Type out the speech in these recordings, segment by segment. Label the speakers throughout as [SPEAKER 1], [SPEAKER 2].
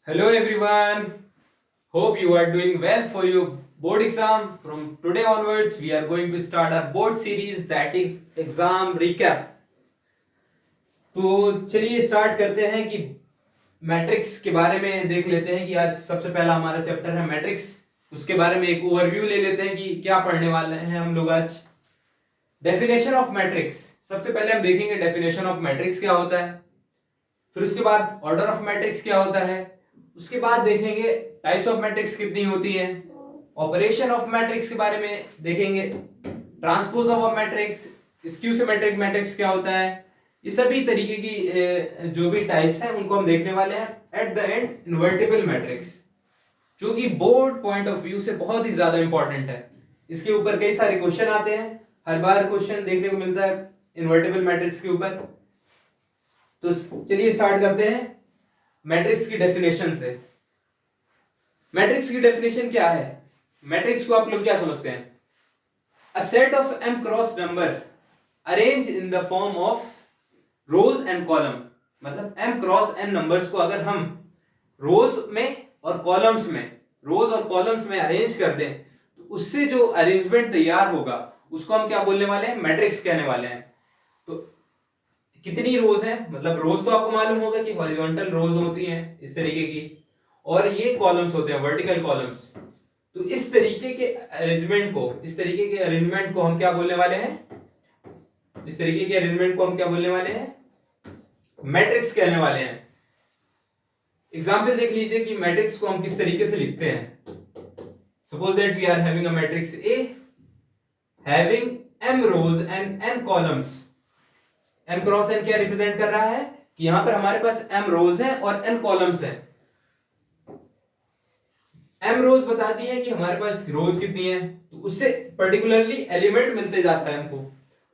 [SPEAKER 1] Hello everyone. Hope you are doing well for your board exam. From today onwards, we are going to start our board series that is exam recap. तो चलिए start करते हैं कि matrix के बारे में देख लेते हैं कि आज सबसे पहला हमारा चैप्टर है मैट्रिक्स। उसके बारे में एक ओवरव्यू ले लेते हैं कि क्या पढ़ने वाले हैं हम लोग आज। डेफिनेशन ऑफ मैट्रिक्स, सबसे पहले हम देखेंगे डेफिनेशन ऑफ मैट्रिक्स क्या होता है, फिर उसके बाद ऑर्डर ऑफ मैट्रिक्स क्या होता है, उसके बाद देखेंगे टाइप्स ऑफ मैट्रिक्स कितनी होती है, ऑपरेशन ऑफ मैट्रिक्स के बारे में देखेंगे, transpose of matrix, skew symmetric matrix क्या होता है, ये सभी तरीके की जो भी टाइप्स हैं उनको हम देखने वाले हैं। At the end invertible matrix, जो कि बोर्ड पॉइंट ऑफ व्यू से बहुत ही ज्यादा इंपॉर्टेंट है। इसके ऊपर कई सारे क्वेश्चन आते हैं, हर बार क्वेश्चन देखने को मिलता है इन्वर्टिबल मैट्रिक्स के ऊपर। तो चलिए स्टार्ट करते हैं मैट्रिक्स की डेफिनेशन से। मैट्रिक्स की डेफिनेशन क्या है? मैट्रिक्स को आप लोग क्या समझते हैं? A set of m cross number arrange in the form of rose and column. मतलब m क्रॉस n नंबर्स को अगर हम रोज में और कॉलम्स में, रोज और कॉलम्स में अरेंज कर दें तो उससे जो अरेंजमेंट तैयार होगा उसको हम क्या बोलने वाले हैं? मैट्रिक्स कहने वाले हैं। तो कितनी रोज हैं? मतलब रोज तो आपको मालूम होगा कि हॉरिजॉन्टल रोज होती हैं इस तरीके की, और ये कॉलम्स होते हैं वर्टिकल कॉलम्स। तो इस तरीके के अरेंजमेंट को, इस तरीके के अरेंजमेंट को हम क्या बोलने वाले हैं? इस तरीके के अरेंजमेंट को हम क्या बोलने वाले हैं? मैट्रिक्स कहने वाले हैं। एग्जाम्पल देख लीजिए कि मैट्रिक्स को हम किस तरीके से लिखते हैं। Suppose that we are having a matrix A having m rows and n columns. m cross n क्या रिप्रेजेंट कर रहा है कि यहां पर हमारे पास m रोज है और n कॉलम्स हैं। m रोज बताती है कि हमारे पास रोज कितनी है, तो उससे पर्टिकुलरली एलिमेंट मिलते जाता है हमको।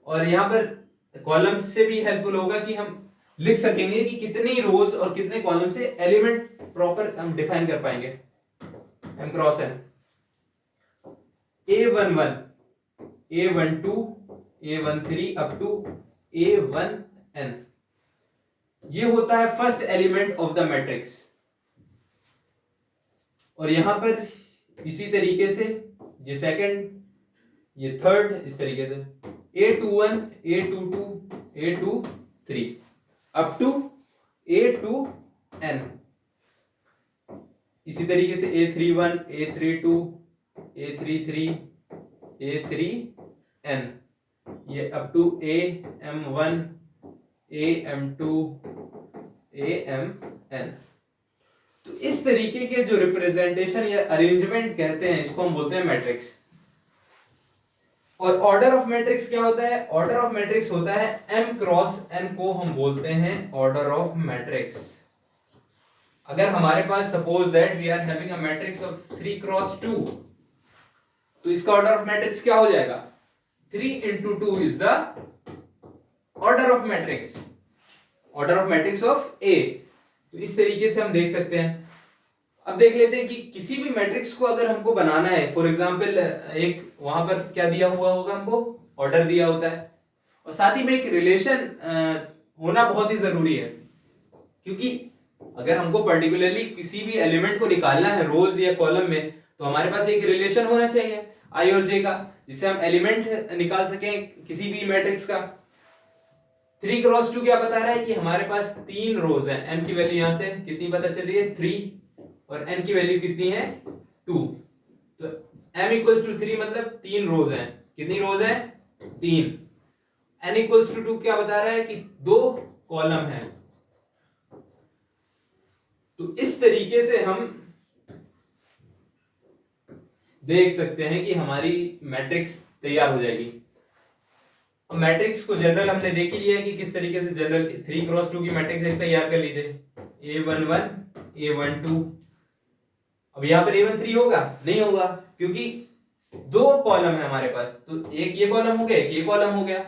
[SPEAKER 1] और यहां पर कॉलम से भी हेल्पफुल होगा कि हम लिख सकेंगे कि कितनी रोज और कितने कॉलम से एलिमेंट प्रॉपर हम डिफाइन कर पाएंगे। m cross n a11 a12 a13 up to a1n, ये होता है first element of the matrix. और यहां पर इसी तरीके से ये सेकंड, ये थर्ड, इस तरीके से a21 a22 a23 up to a2n। इसी तरीके से a31 a32 a33 a3n, ये up to am1 am2 amn। तो इस तरीके के जो रिप्रेजेंटेशन या अरेंजमेंट कहते हैं इसको हम बोलते हैं मैट्रिक्स। और ऑर्डर ऑफ मैट्रिक्स क्या होता है? ऑर्डर ऑफ मैट्रिक्स होता है m क्रॉस n को हम बोलते हैं ऑर्डर ऑफ मैट्रिक्स। अगर हमारे पास suppose that we are having a matrix of 3 cross 2, तो इसका ऑर्डर ऑफ मैट्रिक्स क्या हो जाएगा? 3 into 2 is the order of matrix, order of matrix of A। तो इस तरीके से हम देख सकते हैं। अब देख लेते हैं कि किसी भी मैट्रिक्स को अगर हमको बनाना है, फॉर एग्जांपल एक वहां पर क्या दिया हुआ होगा, हमको ऑर्डर दिया होता है, और साथ ही में एक रिलेशन होना बहुत ही जरूरी है। क्योंकि अगर हमको पर्टिकुलरली किसी भी एलिमेंट को निकालना है रोज या कॉलम में, तो हमारे पास एक रिलेशन होना चाहिए आई और जे का, जिससे हम एलिमेंट निकाल सकें किसी भी मैट्रिक्स का। 3 क्रॉस 2 क्या बता रहा है कि हमारे पास 3 रोज है, m की वैल्यू यहां से कितनी पता चल रही है? 3, और n की वैल्यू कितनी है? 2। तो m इक्वल्स टू 3 मतलब 3 रोज हैं। कितनी रोज है? 3। n इक्वल्स टू 2 क्या बता रहा है कि 2 कॉलम है। तो इस तरीके से हम देख सकते हैं कि हमारी मैट्रिक्स तैयार हो जाएगी। अब मैट्रिक्स को जनरल हमने देख ही लिया कि किस तरीके से जनरल 3 क्रॉस 2 की मैट्रिक्स एक तैयार कर लीजिए। a11 a12, अब यहां पर a13 होगा? नहीं होगा, क्योंकि 2 कॉलम है हमारे पास। तो एक ये कॉलम हो गया, एक ये कॉलम हो गया।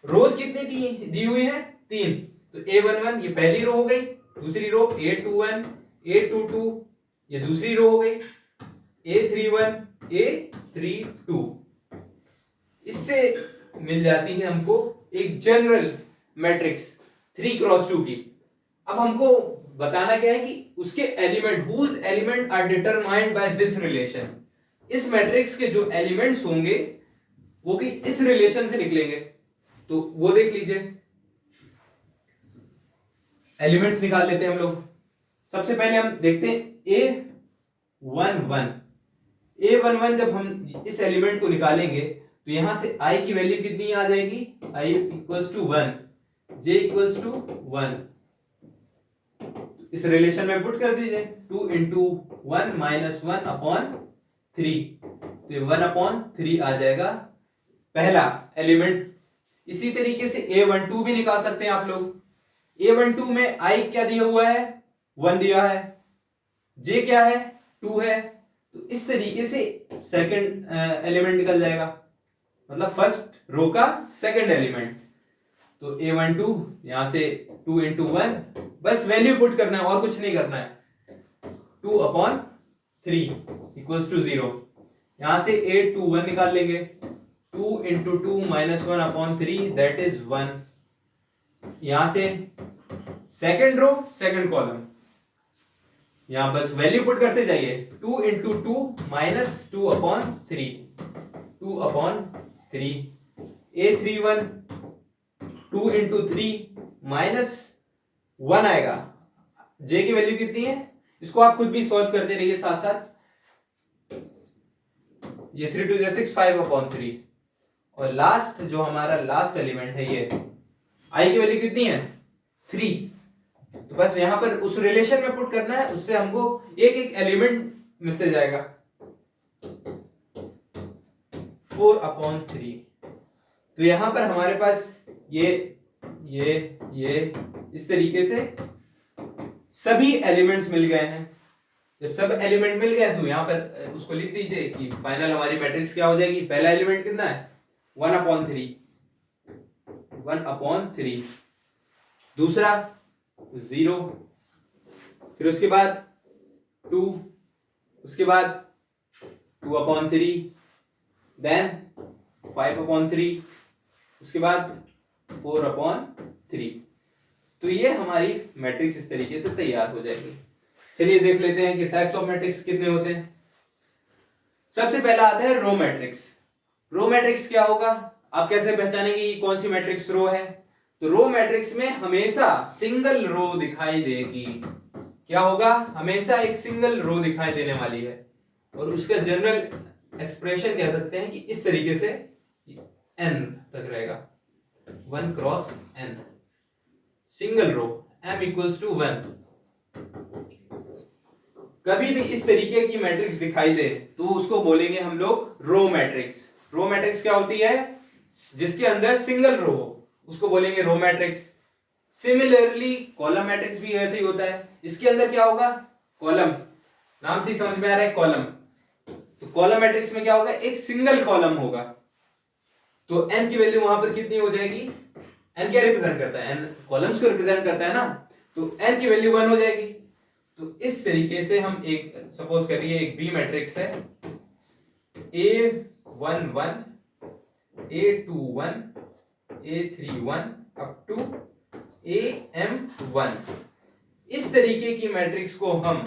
[SPEAKER 1] रोज कितनी दी हुई है? 3। तो a11 ये पहली रो हो गई, दूसरी रो a21 a22 ये दूसरी रो हो गई, a31 a32। इससे मिल जाती है हमको एक जनरल मैट्रिक्स 3 क्रॉस 2 की। अब हमको बताना क्या है कि उसके element, whose element are determined by this relation, इस मैट्रिक्स के जो एलिमेंट्स होंगे वो भी इस रिलेशन से निकलेंगे। तो वो देख लीजिए, एलिमेंट्स निकाल लेते हैं हम लोग। सबसे पहले हम देखते हैं A11 जब हम इस एलिमेंट को निकालेंगे तो यहां से i की वैल्यू कितनी आ जाएगी, i equals to 1, j equals to 1। इस रिलेशन में पुट कर दीजिए, 2 इंटू 1 माइनस 1 अपॉन 3, तो ये 1 अपॉन 3 आ जाएगा पहला एलिमेंट। इसी तरीके से A12 भी निकाल सकते हैं आप लोग। A12 में i क्या दिया हुआ है, 1 दिया है, j क्या है, 2 है, तो इस तरीके से सेकंड एलिमेंट निकल जाएगा, मतलब फर्स्ट रो का सेकंड एलिमेंट। तो A12 यहां से 2 इंटू 1, बस वैल्यू पुट करना है और कुछ नहीं करना है, 2 अपॉन 3 इक्वल्स टू 0। यहां से A21 निकाल लेंगे, 2 into 2 minus 1 upon 3 that is 1। यहां से सेकंड रो सेकंड कॉलम, यहां बस वैल्यू पुट करते जाइए, 2 into 2 minus 2 upon 3, 2 upon 3। A31 2 into 3 minus 1 आएगा, j की वैल्यू कितनी है, इसको आप खुद भी सॉल्व करते रहिए साथ साथ। ये 3 2 6 5 अपॉन 3, और लास्ट जो हमारा लास्ट एलिमेंट है ये i की वैल्यू कितनी है, 3। तो बस यहां पर उस रिलेशन में पुट करना है, उससे हमको एक एक एलिमेंट मिलते जाएगा, 4 अपॉन 3। तो यहां पर हमारे पास ये इस तरीके से सभी एलिमेंट्स मिल गए हैं। जब सब एलिमेंट मिल गए तो यहां पर उसको लिख दीजिए कि फाइनल हमारी मैट्रिक्स क्या हो जाएगी। पहला एलिमेंट कितना है, 1 अपॉन 3, 1 अपॉन 3। दूसरा 0, फिर उसके बाद 2, उसके बाद 2 अपॉन 3, देन 5 अपॉन 3, उसके बाद 4 अपॉन 3। तो ये हमारी मैट्रिक्स इस तरीके से तैयार हो जाएगी। चलिए देख लेते हैं कि टाइप्स ऑफ मैट्रिक्स कितने होते हैं। सबसे पहला आता है रो मैट्रिक्स। रो मैट्रिक्स क्या होगा, आप कैसे पहचानेंगे कि कौन सी मैट्रिक्स रो है। तो रो मैट्रिक्स में हमेशा सिंगल रो दिखाई देगी। क्या होगा, हमेशा एक सिंगल रो दिखाई देने वाली है, और उसका जनरल एक्सप्रेशन कह सकते हैं कि इस तरीके से n तक रहेगा, 1 cross n, single row, m equals to 1। कभी भी इस तरीके की मैट्रिक्स दिखाई दे तो उसको बोलेंगे हम लोग रो मैट्रिक्स। रो मैट्रिक्स क्या होती है, जिसके अंदर सिंगल रो हो, उसको बोलेंगे row matrix. Similarly column matrix भी ऐसे ही होता है। इसके अंदर क्या होगा, कॉलम, नाम से ही समझ में आ रहा है कॉलम। तो कॉलम मैट्रिक्स में क्या होगा, एक सिंगल कॉलम होगा, तो n की वैल्यू वहां पर कितनी हो जाएगी, n क्या रिप्रेजेंट करता है, n कॉलम्स को रिप्रेजेंट करता है ना, तो n की वैल्यू 1 हो जाएगी। तो इस तरीके से हम एक, सपोज करिए एक B मैट्रिक्स है, A11 A21 A31 up to AM1। इस तरीके की मैट्रिक्स को हम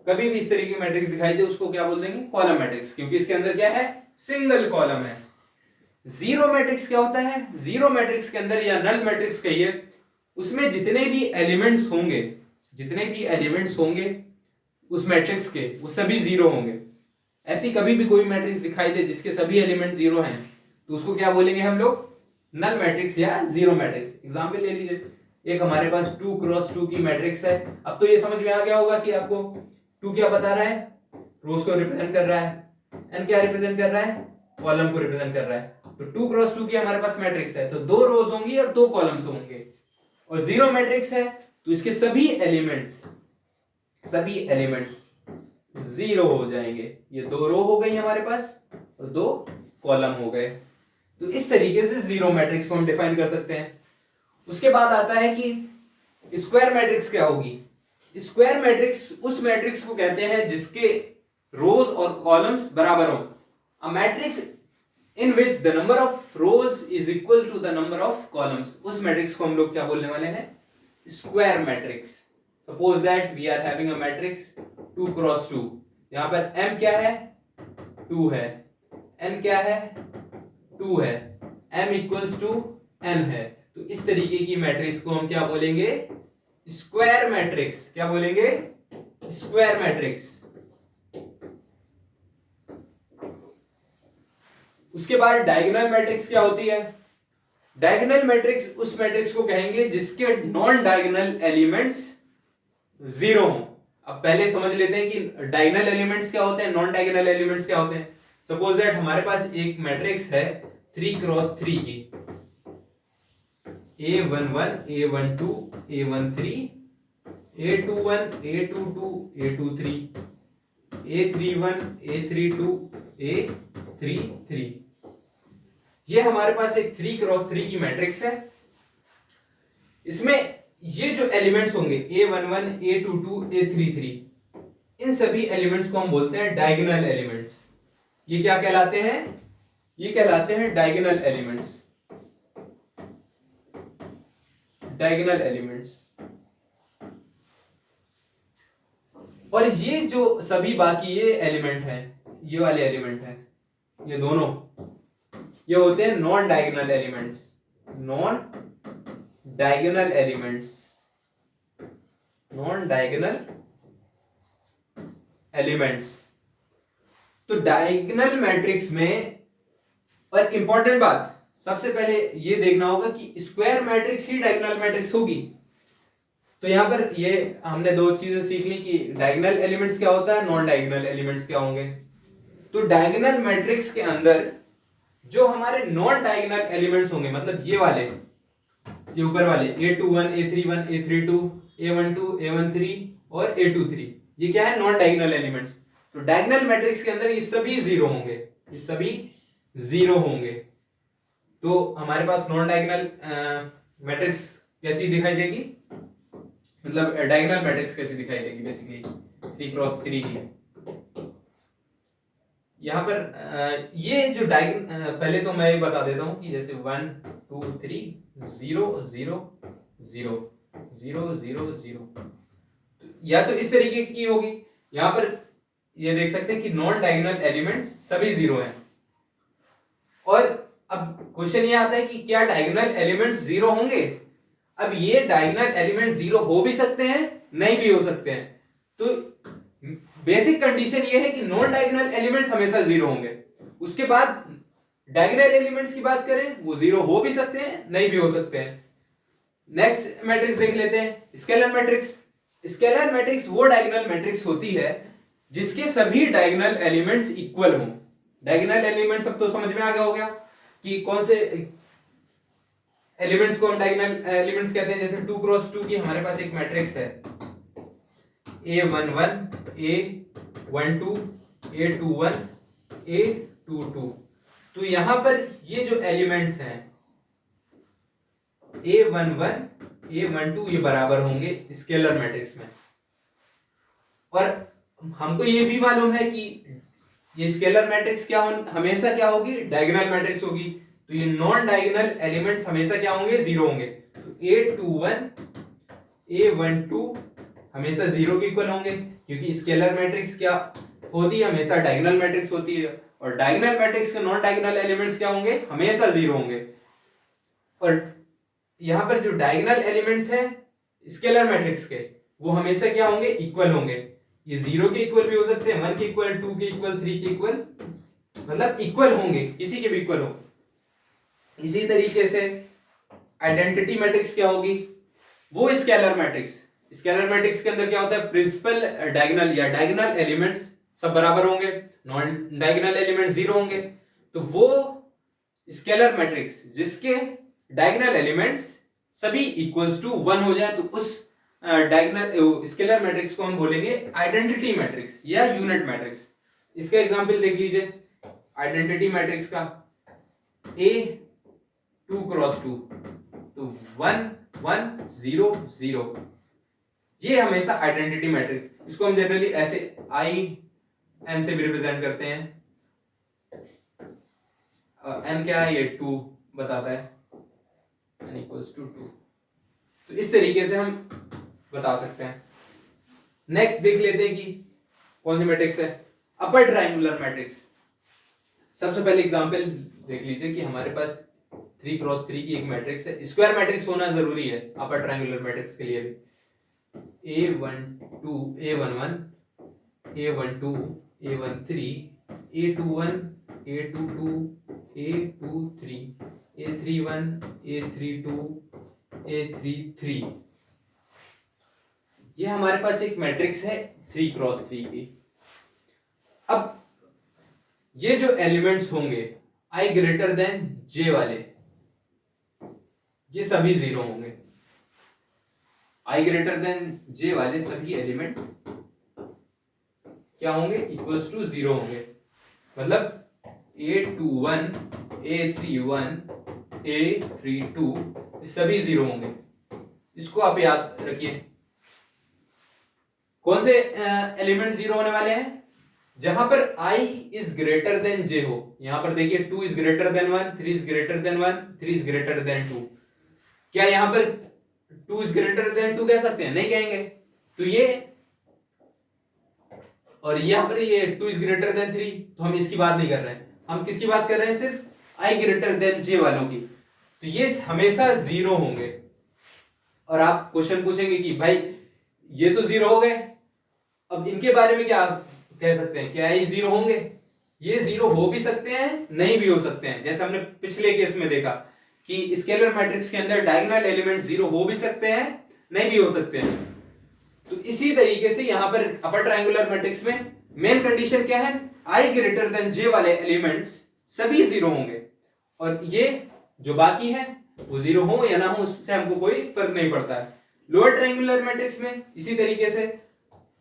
[SPEAKER 1] कभी भी इस तरीके की मैट्रिक्स दिखाई दे उसको क्या बोल देंगे, कॉलम मैट्रिक्स, क्योंकि इसके अंदर क्या है, सिंगल कॉलम है। जीरो मैट्रिक्स क्या होता है, जीरो मैट्रिक्स के अंदर या नल मैट्रिक्स कहिए, उसमें जितने भी एलिमेंट्स होंगे उस मैट्रिक्स के, वो सभी जीरो होंगे। ऐसी कभी भी कोई मैट्रिक्स दिखाई दे जिसके सभी एलिमेंट जीरो हैं तो उसको क्या बोलेंगे हम लोग, नल मैट्रिक्स या जीरो मैट्रिक्स। एग्जांपल ले लीजिए, एक हमारे पास 2 क्रॉस 2 की मैट्रिक्स है। अब तो ये समझ में आ गया होगा कि आपको 2 क्या बता रहा है, रोज को रिप्रेजेंट कर रहा है, n क्या रिप्रेजेंट कर रहा है, कॉलम को रिप्रेजेंट कर रहा है। तो 2 क्रॉस 2 की हमारे पास मैट्रिक्स है, तो 2 रोज होंगी और 2 कॉलम्स होंगे। और जीरो मैट्रिक्स है तो इसके सभी एलिमेंट्स जीरो हो जाएंगे। ये 2 रो हो गई हमारे पास और 2 कॉलम हो गए। तो इस तरीके से जीरो मैट्रिक्स को हम डिफाइन कर सकते हैं। उसके बाद आता है कि स्क्वायर मैट्रिक्स क्या होगी। स्क्वायर मैट्रिक्स उस मैट्रिक्स को कहते हैं जिसके रोज और कॉलम्स बराबर हो। A matrix in which the number of rows is equal to the number of columns, उस मैट्रिक्स को हम लोग क्या बोलने वाले हैं, square matrix. Suppose that we are having a matrix 2 cross 2। यहाँ पर m क्या है, 2 है, n क्या है, 2 है, m इक्वल्स टू n है। तो इस तरीके की मैट्रिक्स को हम क्या बोलेंगे, स्क्वायर मैट्रिक्स। क्या बोलेंगे, स्क्वायर मैट्रिक्स। उसके बाद डायगोनल मैट्रिक्स क्या होती है, डायगोनल मैट्रिक्स उस मैट्रिक्स को कहेंगे जिसके नॉन डायगोनल एलिमेंट्स जीरो हों। अब पहले समझ लेते हैं कि डायगोनल एलिमेंट्स क्या होते हैं, नॉन डायगोनल एलिमेंट्स क्या होते हैं। सपोज दैट हमारे पास एक मैट्रिक्स है 3 क्रॉस 3 की, A11 A12 A13 A21 A22 A23 A31 A32 A33। ये हमारे पास एक 3 क्रॉस 3 की मैट्रिक्स है। इसमें ये जो एलिमेंट्स होंगे A11 A22 A33, इन सभी एलिमेंट्स को हम बोलते हैं डायगोनल एलिमेंट्स। ये क्या कहलाते हैं, ये कहलाते हैं डायगोनल एलिमेंट्स, डायगोनल एलिमेंट्स। और ये जो सभी बाकी ये एलिमेंट हैं, ये वाले एलिमेंट हैं, ये दोनों, ये होते हैं non diagonal elements, non diagonal elements, non diagonal elements. तो डायगोनल मैट्रिक्स में, और इंपॉर्टेंट बात, सबसे पहले ये देखना होगा कि स्क्वायर मैट्रिक्स ही डायगोनल मैट्रिक्स होगी। तो यहां पर ये हमने दो चीजें सीख ली कि डायगोनल एलिमेंट्स क्या होता है, नॉन डायगोनल एलिमेंट्स क्या होंगे। तो डायगोनल मैट्रिक्स के अंदर जो हमारे नॉन डायगोनल एलिमेंट्स होंगे, मतलब ये वाले, ये ऊपर वाले A21 A31 A32 A12 A13 और A23, ये क्या है, नॉन डायगोनल एलिमेंट्स। तो डायगोनल मैट्रिक्स के अंदर ये सभी जीरो होंगे, ये सभी जीरो होंगे। तो हमारे पास नॉन डायगोनल मैट्रिक्स कैसी दिखाई देगी, मतलब डायगोनल मैट्रिक्स कैसी दिखाई देगी, बेसिकली 3 क्रॉस 3 की। यहाँ पर ये जो पहले तो मैं ये बता देता हूँ कि जैसे 1 2 3 0 0 0 0 0 0, या तो इस तरीके की होगी। यहाँ पर ये देख सकते हैं कि नॉन डायगोनल एलिमेंट्स सभी जीरो हैं। और अब क्वेश्चन ये आता है कि क्या डायगोनल एलिमेंट्स जीरो होंगे। अब ये डायगोनल एलिमेंट्स जीरो हो भी सकते हैं, नहीं भी हो सकते हैं। तो बेसिक कंडीशन ये है कि नॉन डायगोनल एलिमेंट्स हमेशा जीरो होंगे। उसके बाद डायगोनल एलिमेंट्स की बात करें, वो जीरो हो भी सकते हैं, नहीं भी हो सकते हैं। नेक्स्ट मैट्रिक्स देख लेते हैं, स्केलर मैट्रिक्स। स्केलर मैट्रिक्स वो डायगोनल मैट्रिक्स होती है जिसके सभी डायगोनल एलिमेंट्स इक्वल हों। डायगोनल एलिमेंट्स अब तो समझ में आ गया होगा कि कौन से एलिमेंट्स को हम डायगोनल एलिमेंट्स कहते हैं। जैसे 2 क्रॉस 2 की हमारे पास एक मैट्रिक्स है A11 A12 A21 A22। तो यहां पर ये जो एलिमेंट्स हैं A11 A12 ये बराबर होंगे स्केलर मैट्रिक्स में। और हमको ये भी मालूम है कि ये स्केलर मैट्रिक्स हमेशा क्या होगी, डायगोनल मैट्रिक्स होगी। तो ये नॉन डायगोनल एलिमेंट्स हमेशा क्या होंगे, जीरो होंगे। तो A21 A12 हमेशा जीरो के इक्वल होंगे, क्योंकि स्केलर मैट्रिक्स क्या होती है, हमेशा डायगोनल मैट्रिक्स होती है। और डायगोनल मैट्रिक्स के नॉन डायगोनल एलिमेंट्स क्या होंगे, हमेशा जीरो होंगे। और यहां पर जो डायगोनल एलिमेंट्स हैं स्केलर मैट्रिक्स के, वो हमेशा क्या होंगे, इक्वल होंगे। ये जीरो के इक्वल भी हो सकते हैं, 1 के इक्वल, 2 के इक्वल, 3 के इक्वल, मतलब इक्वल होंगे, किसी के भी इक्वल हो। इसी तरीके से आइडेंटिटी मैट्रिक्स क्या होगी, वो स्केलर मैट्रिक्स। स्केलर मैट्रिक्स के अंदर क्या होता है, प्रिंसिपल डायगोनल या डायगोनल एलिमेंट्स सब बराबर होंगे, नॉन डायगोनल एलिमेंट्स जीरो होंगे। तो वो स्केलर मैट्रिक्स जिसके डायगोनल एलिमेंट्स सभी इक्वल्स टू 1 हो जाए, तो उस डायगोनल स्केलर मैट्रिक्स को हम बोलेंगे आइडेंटिटी मैट्रिक्स या यूनिट मैट्रिक्स। इसका एग्जांपल देख लीजिए आइडेंटिटी मैट्रिक्स का, A2 क्रॉस 2, तो 1 1 0 0, ये हमेशा आइडेंटिटी मैट्रिक्स। इसको हम जनरली ऐसे IN से भी रिप्रेजेंट करते हैं। n क्या है, ये 2 बताता है, n = 2। तो इस तरीके से हम बता सकते हैं। नेक्स्ट देख लेते हैं कि कौन सी मैट्रिक्स है, अपर ट्रायंगुलर मैट्रिक्स। सबसे पहले एग्जांपल देख लीजिए कि हमारे पास 3x3 की एक मैट्रिक्स है, स्क्वायर मैट्रिक्स होना जरूरी है अपर ट्रायंगुलर मैट्रिक्स के लिए भी। A12 A11 A12 A13 A21 A22 A23 A31 A32 A33, ये हमारे पास एक मैट्रिक्स है 3x3 की। अब ये जो एलिमेंट्स होंगे I ग्रेटर देन J वाले, ये सभी जीरो होंगे। I ग्रेटर देन J वाले सभी एलिमेंट क्या होंगे, इक्वल्स टू जीरो होंगे। मतलब A21 A31 A32 सभी जीरो होंगे। इसको आप याद रखिए। कौन से एलिमेंट जीरो होने वाले हैं, जहां पर I is greater than J हो। यहां पर देखिए 2 is greater than 1, 3 is greater than 1, 3 is greater than 2। क्या यहां पर 2 इज ग्रेटर देन 2 कह सकते हैं? नहीं कहेंगे। तो ये, और यहां पर ये 2 इज ग्रेटर देन 3, तो हम इसकी बात नहीं कर रहे हैं। हम किसकी बात कर रहे हैं, सिर्फ I ग्रेटर देन J वालों की। तो ये हमेशा जीरो होंगे। और आप क्वेश्चन पूछेंगे कि भाई ये तो जीरो हो गए, अब इनके बारे में क्या कह सकते हैं, क्या ये जीरो होंगे? ये जीरो हो भी सकते हैं, नहीं भी हो सकते हैं। जैसे हमने पिछले केस में देखा कि स्केलर मैट्रिक्स के अंदर डायगोनल एलिमेंट जीरो हो भी सकते हैं, नहीं भी हो सकते हैं। तो इसी तरीके से यहां पर अपर ट्रायंगुलर मैट्रिक्स में मेन कंडीशन क्या है, I ग्रेटर देन J वाले एलिमेंट्स सभी जीरो होंगे, और ये जो बाकी है वो जीरो हो या ना हो उससे हमको कोई फर्क नहीं पड़ता है। लोअर ट्रायंगुलर मैट्रिक्स में इसी तरीके से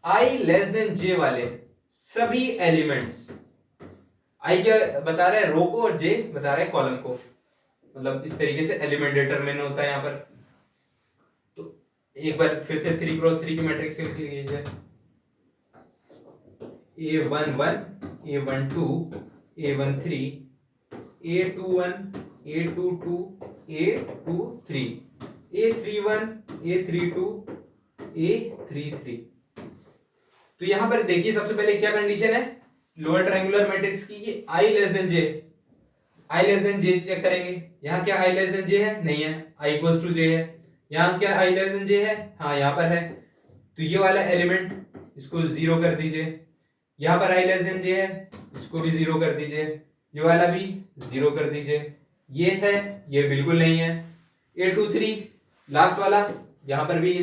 [SPEAKER 1] I लेस देन J वाले सभी एलिमेंट्स, I क्या बता रहा है, रो को, और J बता रहा है कॉलम को। मतलब इस तरीके से एलिमेंट डिटरमिन होता है यहाँ पर। तो एक बार फिर से 3x3 की मैट्रिक्स लिख लीजिए। A11 A12 A13 A21 A22 A23 A31 A32 A33। तो यहां पर देखिए सबसे पहले क्या कंडीशन है लोअर ट्रायंगुलर मैट्रिक्स की, कि I less than J। I less than J check करेंगे। यहाँ क्या I लेस देन J है? नहीं है, I इक्वल्स टू J है। यहाँ क्या I लेस देन J है? हाँ यहाँ पर है। तो ये वाला एलिमेंट इसको जीरो कर दीजिए। यहाँ पर I लेस देन J है, इसको भी जीरो कर दीजिए। ये वाला भी जीरो कर दीजिए। ये है, ये बिल्कुल नहीं है। A23 लास्ट वाला, यहाँ पर भी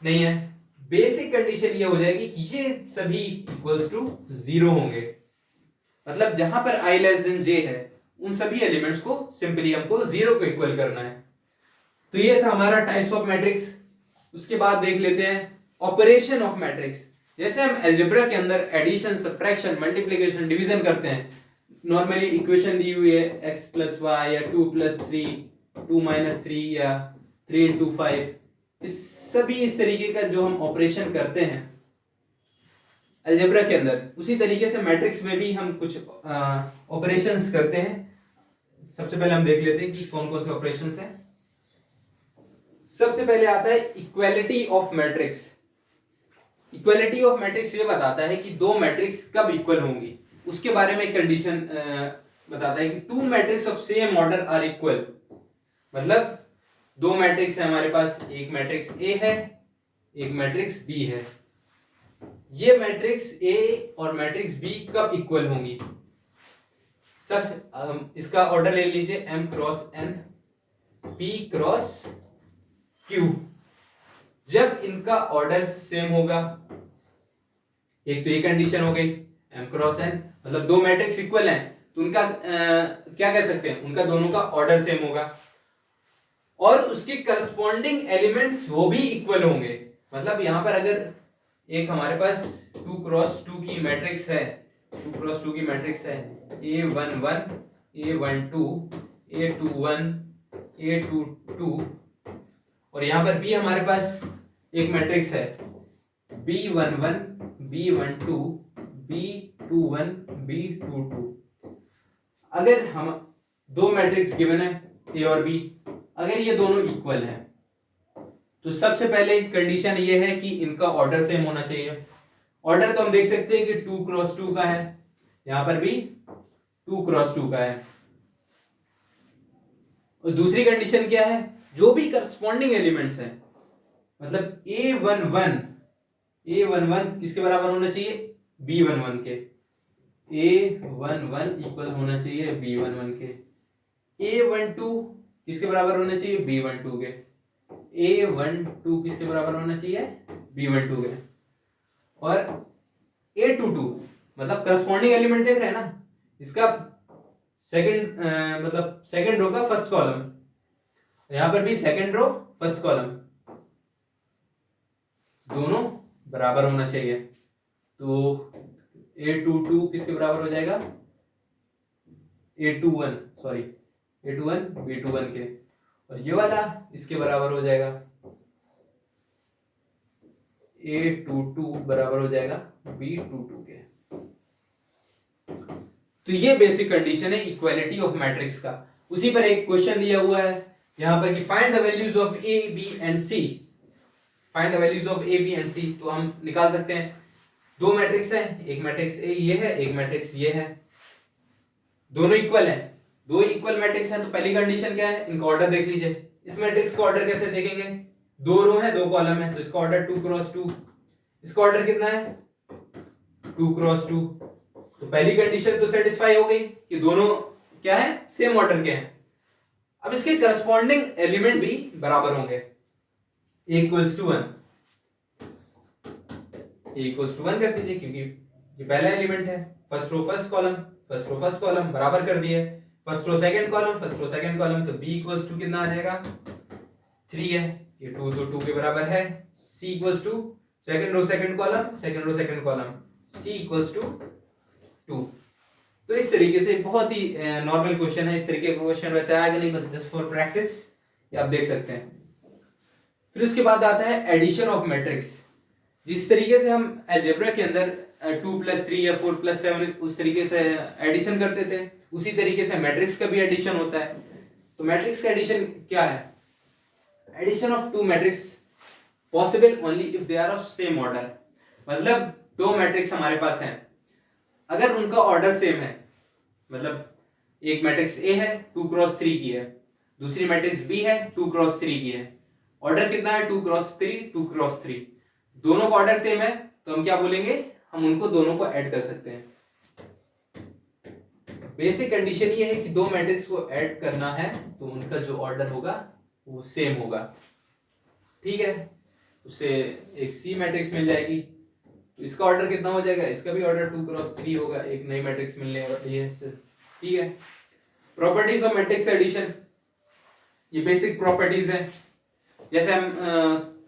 [SPEAKER 1] नहीं है। बेसिक कंडीशन ये हो जाएगी कि ये सभी इक्वल्स टू जीरो होंगे। मतलब जहां पर I लेस देन J है उन सभी एलिमेंट्स को सिंपली हमको जीरो को इक्वल करना है। तो ये था हमारा टाइप्स ऑफ मैट्रिक्स। उसके बाद देख लेते हैं ऑपरेशन ऑफ मैट्रिक्स। जैसे हम अलजेब्रा के अंदर एडिशन, सब्ट्रैक्शन, मल्टीप्लिकेशन, डिवीजन करते हैं, नॉर्मली इक्वेशन दी हुई है x प्लस वाई या 2 प्लस 3, 2 माइनस 3 या 3 इंटू 5, इस सभी इस तरीके का जो हम ऑपरेशन करते हैं अलजेब्रा के अंदर, उसी तरीके से मैट्रिक्स में भी हम कुछ ऑपरेशंस करते हैं। सबसे पहले हम देख लेते हैं कि कौन कौन से ऑपरेशंस हैं। सबसे पहले आता है equality of matrix. Equality of matrix ये बताता है कि दो मैट्रिक्स कब इक्वल होंगी, उसके बारे में कंडीशन बताता है कि two matrix of same order are equal. मतलब दो मैट्रिक्स है हमारे पास, एक मैट्रिक्स A है, एक मैट्रिक्स B है। ये मैट्रिक्स A और मैट्रिक्स B कब इक्वल होंगी? सब इसका ऑर्डर ले लीजिए, M cross N, P cross Q। जब इनका ऑर्डर सेम होगा, एक तो ये कंडीशन हो गई M क्रॉस N, मतलब दो मैट्रिक्स इक्वल हैं तो उनका क्या कह सकते हैं, उनका दोनों का ऑर्डर सेम होगा, और उसके करस्पॉन्डिंग एलिमेंट्स वो भी इक्वल होंगे। मतलब यहां पर अगर एक हमारे पास 2 क्रॉस 2 की मैट्रिक्स है, 2 क्रॉस 2 की मैट्रिक्स है, A11 A12 A21 A22, और यहां पर भी हमारे पास एक मैट्रिक्स है B11 B12 B21 B22। अगर हम दो मैट्रिक्स गिवन है A और B, अगर ये दोनों इक्वल हैं तो सबसे पहले कंडीशन ये है कि इनका ऑर्डर सेम होना चाहिए। ऑर्डर तो हम देख सकते हैं कि 2x2 का है, यहां पर भी 2x2 का है। और दूसरी कंडीशन क्या है, जो भी करस्पॉन्डिंग एलिमेंट्स हैं, मतलब A11 किसके बराबर होना चाहिए, B11 के। A11 इक्वल होना चाहिए B11 के। A12 किसके बराबर होना चाहिए, B12 के। A12 किसके बराबर होना चाहिए, B12 के। और A22 मतलब करस्पॉन्डिंग एलिमेंट देख रहे हैं ना, इसका सेकंड मतलब सेकंड रो का फर्स्ट कॉलम, यहां पर भी सेकंड रो फर्स्ट कॉलम दोनों बराबर होना चाहिए। तो A22 किसके बराबर हो जाएगा, A21 सॉरी A21 B21 के। और ये वाला इसके बराबर हो जाएगा, A22 बराबर हो जाएगा B22 के। तो ये बेसिक कंडीशन है इक्वालिटी ऑफ मैट्रिक्स का। उसी पर एक क्वेश्चन दिया हुआ है यहां पर कि find the values of A B and C. Find the values of A B and C, तो हम निकाल सकते हैं। दो मैट्रिक्स है, एक मैट्रिक्स ए ये है, एक मैट्रिक्स ये है, दोनों इक्वल है। दो इक्वल मैट्रिक्स है तो पहली कंडीशन क्या है, इनका ऑर्डर देख लीजिए। इस मैट्रिक्स का ऑर्डर कैसे देखेंगे, दो रो है दो कॉलम है, तो इसका ऑर्डर 2x2। इसका ऑर्डर कितना है, 2x2। तो पहली कंडीशन तो सेटिस्फाई हो गई कि दोनों क्या है, सेम ऑर्डर के हैं। अब इसके करस्पॉन्डिंग एलिमेंट भी बराबर होंगे, a equals to 1 कर दीजिए, क्योंकि ये पहला एलिमेंट है। First row first column, first row first column बराबर कर दिए। First row second column, first row second column, तो b इक्वल्स टू कितना आ जाएगा, 3 है। ये 2 तो 2 के बराबर है। c equals to second row second column, second row second column, c equals to 2। तो इस तरीके से बहुत ही नॉर्मल क्वेश्चन है। इस तरीके का क्वेश्चन वैसे आएगा नहीं, बस जस्ट फॉर प्रैक्टिस, ये आप देख सकते हैं। फिर उसके बाद आता है एडिशन ऑफ मैट्रिक्स। जिस तरीके से हम अलजेब्रा के अंदर 2+3 या 4+7 उस तरीके से एडिशन करते थे, उसी तरीके से मैट्रिक्स का भी एडिशन होता है। तो मैट्रिक्स का एडिशन क्या है, addition of two matrix possible only if they are of same order. मतलब दो मैट्रिक्स हमारे पास हैं, अगर उनका ऑर्डर सेम है, मतलब एक मैट्रिक्स ए है 2x3 की है, दूसरी मैट्रिक्स बी है 2x3 की है, ऑर्डर कितना है 2x3 दोनों का ऑर्डर सेम है, तो हम क्या बोलेंगे, हम उनको दोनों को ऐड कर सकते हैं। बेसिक कंडीशन ये है कि दो मैट्रिक्स को ऐड करना है तो उनका जो ऑर्डर होगा वो सेम होगा, ठीक है। उससे एक सी मैट्रिक्स मिल जाएगी, तो इसका ऑर्डर कितना हो जाएगा, इसका भी ऑर्डर 2x3 होगा, एक नई मैट्रिक्स मिलने वाली है, ठीक है। प्रॉपर्टीज ऑफ मैट्रिक्स एडिशन, ये बेसिक प्रॉपर्टीज है। जैसे हम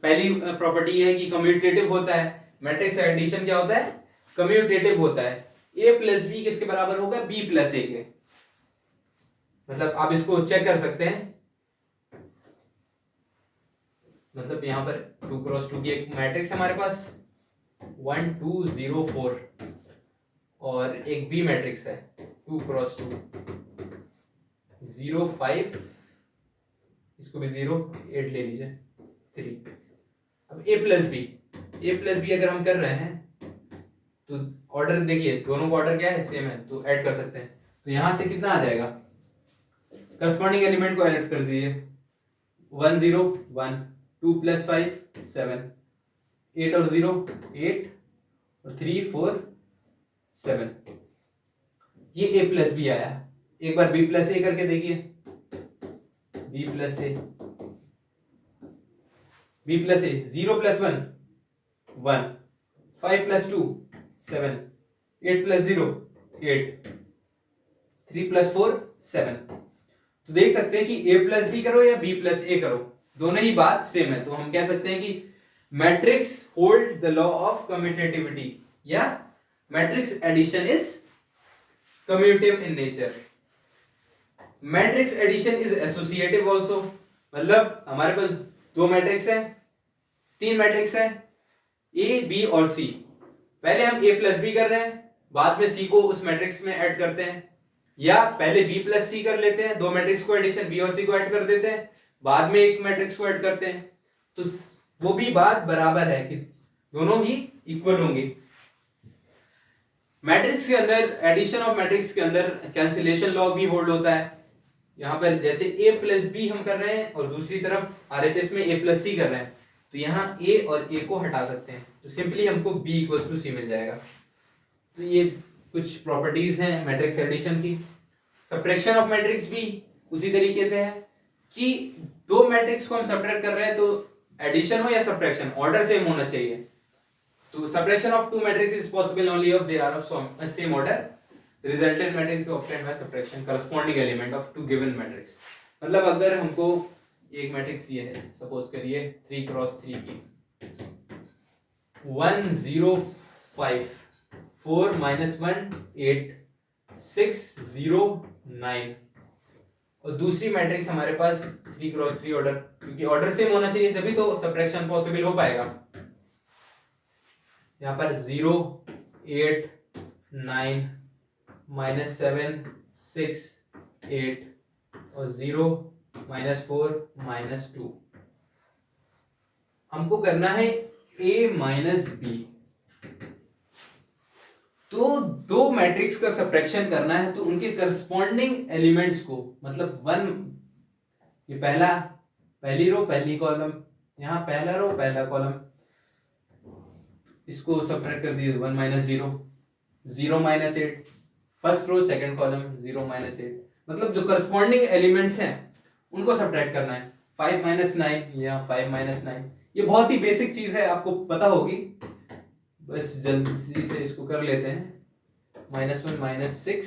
[SPEAKER 1] पहली प्रॉपर्टी है कि कम्यूटेटिव होता है। मैट्रिक्स एडिशन क्या होता है, कम्यूटेटिव होता है। a प्लस बी किसके बराबर होगा, b प्लस ए के। मतलब आप इसको चेक कर सकते हैं, मतलब यहां पर 2x2 की एक मैट्रिक्स है हमारे पास 1 2 0 4, और एक बी मैट्रिक्स है 2x2 0 5, इसको भी 0 8 ले लीजिए 3। अब a प्लस बी अगर हम कर रहे हैं तो ऑर्डर देखिए, दोनों का ऑर्डर क्या है, सेम है, तो ऐड कर सकते हैं। तो यहां से कितना आ जाएगा, करस्पॉन्डिंग एलिमेंट को ऐड कर दीजिए, 1 0 1, 2 + 5 7, 8 और 0 8 और 3 4 7, ये a प्लस बी आया। एक बार b प्लस ए करके देखिए, b प्लस ए 0 + 1 1, 5 + 2 7, 8 + 0 8, 3 + 4 7। तो देख सकते हैं कि a प्लस बी करो या b प्लस ए करो, दोनों ही बात सेम है। तो हम कह सकते हैं कि matrix hold the law of commutativity, या matrix addition is commutative in nature. Matrix addition is associative also, मतलब हमारे पास दो मैट्रिक्स है, तीन मैट्रिक्स है ए बी और सी। पहले हम a प्लस बी कर रहे हैं, बाद में c को उस मैट्रिक्स में ऐड करते हैं, या पहले b प्लस सी कर लेते हैं, दो मैट्रिक्स को एडिशन b और c को ऐड कर देते हैं, बाद में एक मैट्रिक्स को ऐड करते हैं। तो वो भी बात बराबर है कि दोनों ही इक्वल होंगे। मैट्रिक्स के अंदर, एडिशन ऑफ मैट्रिक्स के अंदर कैंसिलेशन लॉ भी होल्ड होता है। यहाँ पर जैसे a प्लस बी हम कर रहे हैं और दूसरी तरफ RHS में a प्लस सी कर रहे हैं, तो यहाँ a और a को हटा सकते हैं, तो सिंपली हमको b इक्वल्स टू सी मिल जाएगा। तो ये कुछ प्रॉपर्टीज हैं मैट्रिक्स एडिशन की। सब्ट्रैक्शन ऑफ मैट्रिक्स भी उसी तरीके से है कि दो मैट्रिक्स को हम सब्ट्रैक्ट कर रहे हैं, तो एडिशन हो या सब्ट्रैक्शन, ऑर्डर सेम होना चाहिए। तो subtraction of two matrices is possible only if they are of same order. The resultant matrix is obtained by subtraction corresponding element of two given matrix. मतलब अगर हमको एक मैट्रिक्स ये है, सपोज करिए 3 क्रॉस 3 की 1 0 5 4 -1 8 6 0 9, और दूसरी मैट्रिक्स हमारे पास 3 क्रॉस 3 ऑर्डर, क्योंकि ऑर्डर सेम होना चाहिए तभी तो सब्ट्रैक्शन पॉसिबल हो पाएगा। यहाँ पर 0 8 9 -7 6 8 और 0 -4 -2, हमको करना है a -b। तो दो मैट्रिक्स का सब्ट्रैक्शन करना है, तो उनके करस्पॉन्डिंग एलिमेंट्स को, मतलब ये पहली रो पहली कॉलम, यहाँ पहला रो पहला कॉलम, इसको सब्ट्रैक्ट कर दिए 1 -0 0 -8, फर्स्ट रो सेकंड कॉलम 0 -8, मतलब जो करस्पॉन्डिंग एलिमेंट्स हैं उनको सब्ट्रैक्ट करना है। 5 -9 या 5 -9, ये बहुत ही बेसिक चीज है, आपको पता होगी, बस जल्दी से इसको कर लेते हैं। -1 -6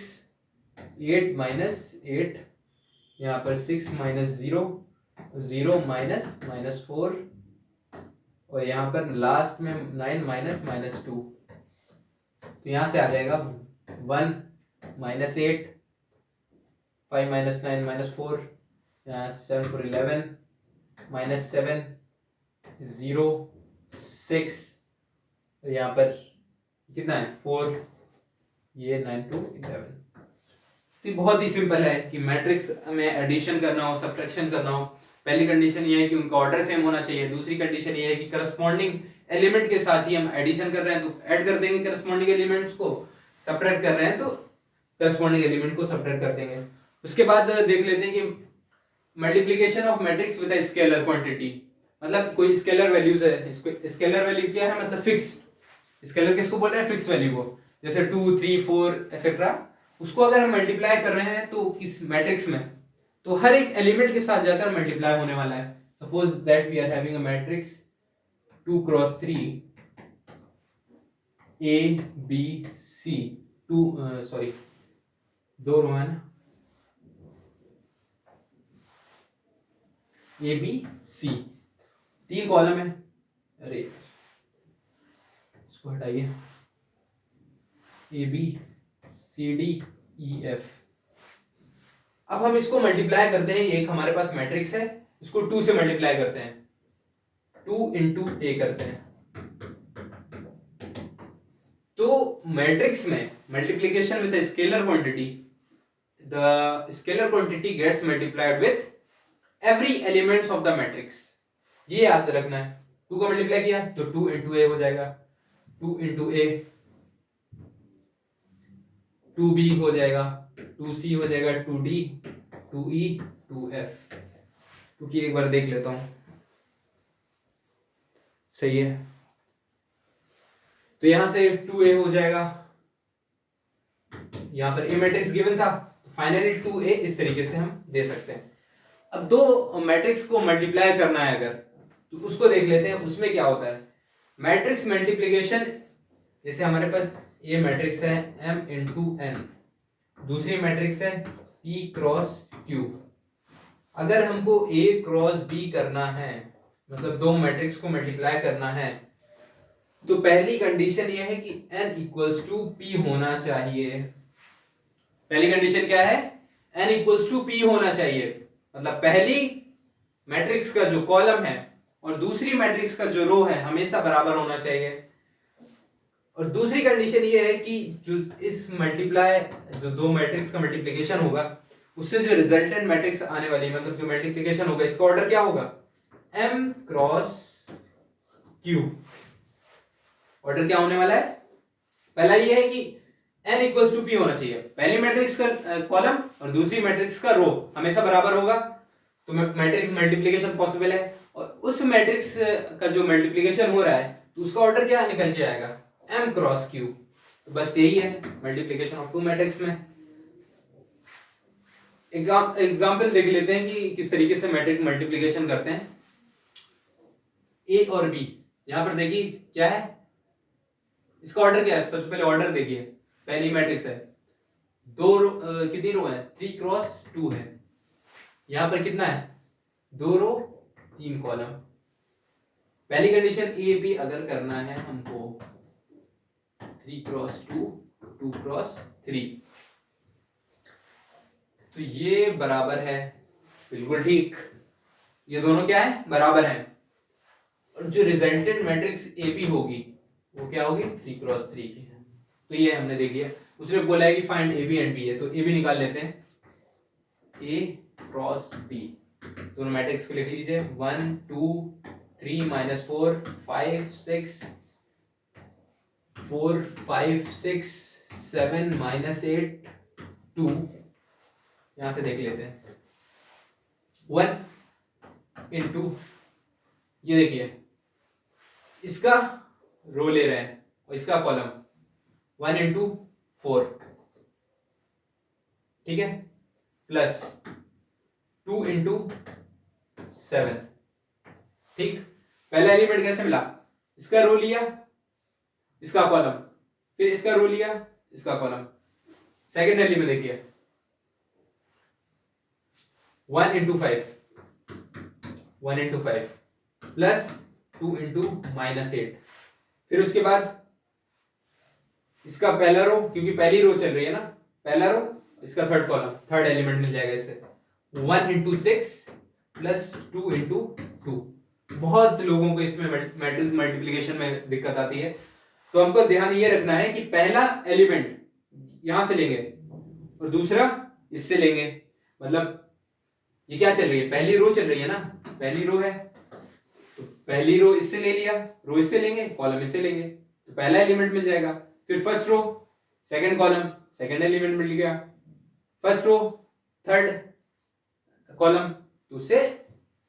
[SPEAKER 1] 8 -8, यहाँ पर 6 -0 0 -4, और यहाँ पर लास्ट में 9 -2, तो यहाँ से आ जाएगा 1 -8 5 -9 -4, यहाँ 7 4 11 -7 0 6, तो यहाँ पर कितना है 4, ये 9 2 11। तो बहुत ही सिंपल है कि मैट्रिक्स में एडिशन करना हो, सब्ट्रैक्शन करना हो, पहली कंडीशन ये है कि उनका ऑर्डर सेम होना चाहिए, दूसरी कंडीशन ये है कि करस्पॉन्डिंग एलिमेंट के साथ ही हम एडिशन कर रहे हैं तो ऐड कर देंगे करस्पॉन्डिंग एलिमेंट्स को, सब्ट्रैक्ट कर रहे हैं तो करस्पॉन्डिंग एलिमेंट को सब्ट्रैक्ट कर देंगे। उसके बाद देख लेते हैं कि multiplication of matrix with a scalar quantity, मतलब कोई स्केलर वैल्यूज है, इसको स्केलर वैल्यू क्या है, मतलब फिक्स, स्केलर किसको बोल रहे हैं, फिक्स वैल्यू को, जैसे 2 3 4 एक्सेट्रा, उसको अगर हम मल्टीप्लाई कर रहे हैं तो किस मैट्रिक्स में, तो हर एक एलिमेंट के साथ जाकर मल्टीप्लाई होने वाला है। Suppose that we are having a matrix 2 cross 3 A B C, दो रो है ना, A B C, 3 कॉलम है, अरे इसको हटाइए, A B C D E F। अब हम इसको मल्टीप्लाई करते हैं, एक हमारे पास मैट्रिक्स है, इसको 2 से मल्टीप्लाई करते हैं, 2 into A करते हैं। तो मैट्रिक्स में multiplication with the scalar quantity, the scalar quantity gets multiplied with every elements of the matrix, ये याद रखना है। 2 को मल्टीप्लाई किया तो 2 into A हो जाएगा, 2 into A, 2B हो जाएगा, 2C हो जाएगा, 2D 2E 2F, क्योंकि एक बार देख लेता हूं, सही है, तो यहां से 2A हो जाएगा, यहां पर A मैट्रिक्स गिवन था, फाइनली 2A इस तरीके से हम दे सकते हैं। अब दो मैट्रिक्स को मल्टीप्लाई करना है अगर, तो उसको देख लेते हैं, उसमें क्या होता है। मैट्रिक्स मल्टीप्लिकेशन, जैसे हमारे पास ये मैट्रिक्स है M into N, दूसरी मैट्रिक्स है P क्रॉस Q। अगर हमको A क्रॉस B करना है, मतलब दो मैट्रिक्स को मल्टीप्लाई करना है, तो पहली कंडीशन यह है कि N इक्वल्स टू P होना चाहिए। पहली कंडीशन क्या है, N इक्वल्स टू P होना चाहिए, मतलब पहली मैट्रिक्स का जो कॉलम है और दूसरी मैट्रिक्स का जो रो है हमेशा बराबर होना चाहिए। और दूसरी कंडीशन ये है कि जो इस मल्टीप्लाई, जो दो मैट्रिक्स का मल्टीप्लिकेशन होगा, उससे जो रिजल्टेंट मैट्रिक्स आने वाली, मतलब जो मल्टीप्लिकेशन होगा, इसका ऑर्डर क्या होगा, m क्रॉस q। ऑर्डर क्या होने वाला है? पहला ये है कि n इक्वल्स टू p होना चाहिए, पहली मैट्रिक्स का कॉलम और दूसरी मैट्रिक्स का रो हमेशा बराबर होगा, तो मैट्रिक्स मल्टीप्लिकेशन पॉसिबल है। और उस मैट्रिक्स का जो मल्टीप्लिकेशन हो रहा है तो उसका ऑर्डर क्या निकल के आएगा? m cross q। तो बस यही है मल्टीप्लिकेशन ऑफ टू मैट्रिक्स में। एग्जाम्पल देख लेते हैं कि किस तरीके से मैट्रिक्स मल्टीप्लिकेशन करते हैं। a और b, यहां पर देखिए क्या है, इसका ऑर्डर क्या है? सबसे पहले ऑर्डर देखिए, पहली मैट्रिक्स है, दो रो, कितनी रो है? 3 क्रॉस 2 है। यहां पर कितना है? 2 रो 3 कॉलम। पहली कंडीशन ए बी अगर करना है हमको 3 क्रॉस 2 2 क्रॉस 3, तो ये बराबर है, बिल्कुल ठीक, ये दोनों क्या है? बराबर है। और जो रिजल्टेंट मैट्रिक्स ए बी होगी वो क्या होगी? 3 क्रॉस 3 की है। तो ये हमने देख लिया। उसने बोला है कि find A B and B है, तो ए बी निकाल लेते हैं, ए क्रॉस बी। दोनों मैट्रिक्स को लिख लीजिए, 1 2 3 -4 5 6 4 5 6 7 -8 2। यहां से देख लेते हैं, 1 इंटू, ये देखिए इसका रो ले रहे हैं और इसका कॉलम, 1 इंटू 4, ठीक है, प्लस 2 इंटू 7, ठीक। पहला एलिमेंट कैसे मिला? इसका रो लिया, इसका कॉलम, फिर इसका रो लिया, इसका कॉलम। सेकेंड एलिमेंट देखिए, 1 इंटू 5 प्लस 2 इंटू -8, फिर उसके बाद इसका पहला रो, क्योंकि पहली रो चल रही है ना, पहला रो, इसका थर्ड कॉलम, थर्ड एलिमेंट मिल जाएगा इससे, 1 इंटू 6 प्लस 2 इंटू 2। बहुत लोगों को इसमें मैट्रिक्स मल्टीप्लिकेशन में दिक्कत आती है, तो हमको ध्यान ये रखना है कि पहला एलिमेंट यहां से लेंगे और दूसरा इससे लेंगे। मतलब ये क्या चल रही है? पहली रो चल रही है ना, पहली रो है तो पहली रो इससे ले लिया, रो इससे लेंगे, कॉलम इससे लेंगे, तो पहला एलिमेंट मिल जाएगा। फिर first row, second column, second element मिल गया, फर्स्ट रो, थर्ड कॉलम, तो उससे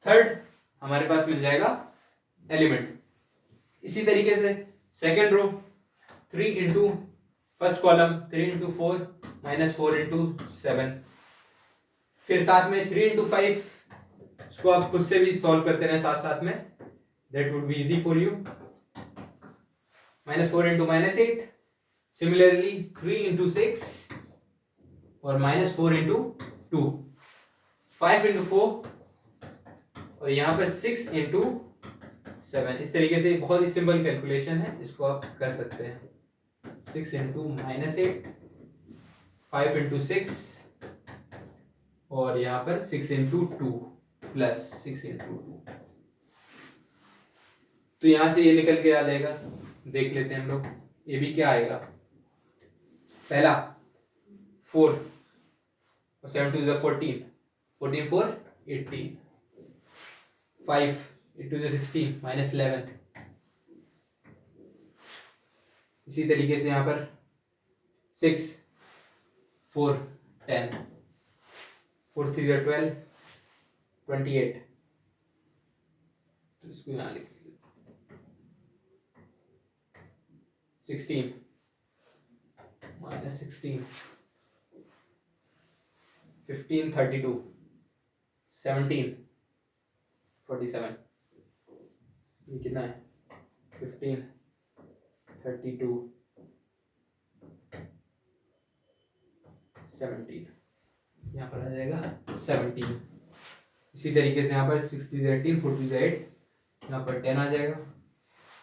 [SPEAKER 1] थर्ड हमारे पास मिल जाएगा एलिमेंट। इसी तरीके से second row, 3 into first column, 3 into 4 -4 into 7, फिर साथ में 3 इंटू 5, इसको आप खुद से भी सॉल्व करते रहे साथ साथ में, that would be easy for you, -4 into -8, similarly 3 into 6 और -4 इंटू 2, 5 इंटू 4 और यहां पर 6 इंटू 7। इस तरीके से बहुत ही सिंपल कैलकुलेशन है, इसको आप कर सकते हैं। 6 इंटू -8, 5 इंटू 6 और यहां पर 6 इंटू 2 प्लस 6 इंटू 2, तो यहां से ये निकल के आ जाएगा। देख लेते हैं हम लोग, ये भी क्या आएगा? पहला 4 और 7 2 is 14, 14 4 18, 5 8 2 is 16 -11। इसी तरीके से यहां पर 6 4 10, 4 3 is 12 28, तो इसको यहां लिख 16 -16, 15 32, 17 47, ये कितना है? 15 32 17, यहाँ पर आ जाएगा 17। इसी तरीके से यहाँ पर 6 3 18, 4 3 8, यहाँ पर 10 आ जाएगा,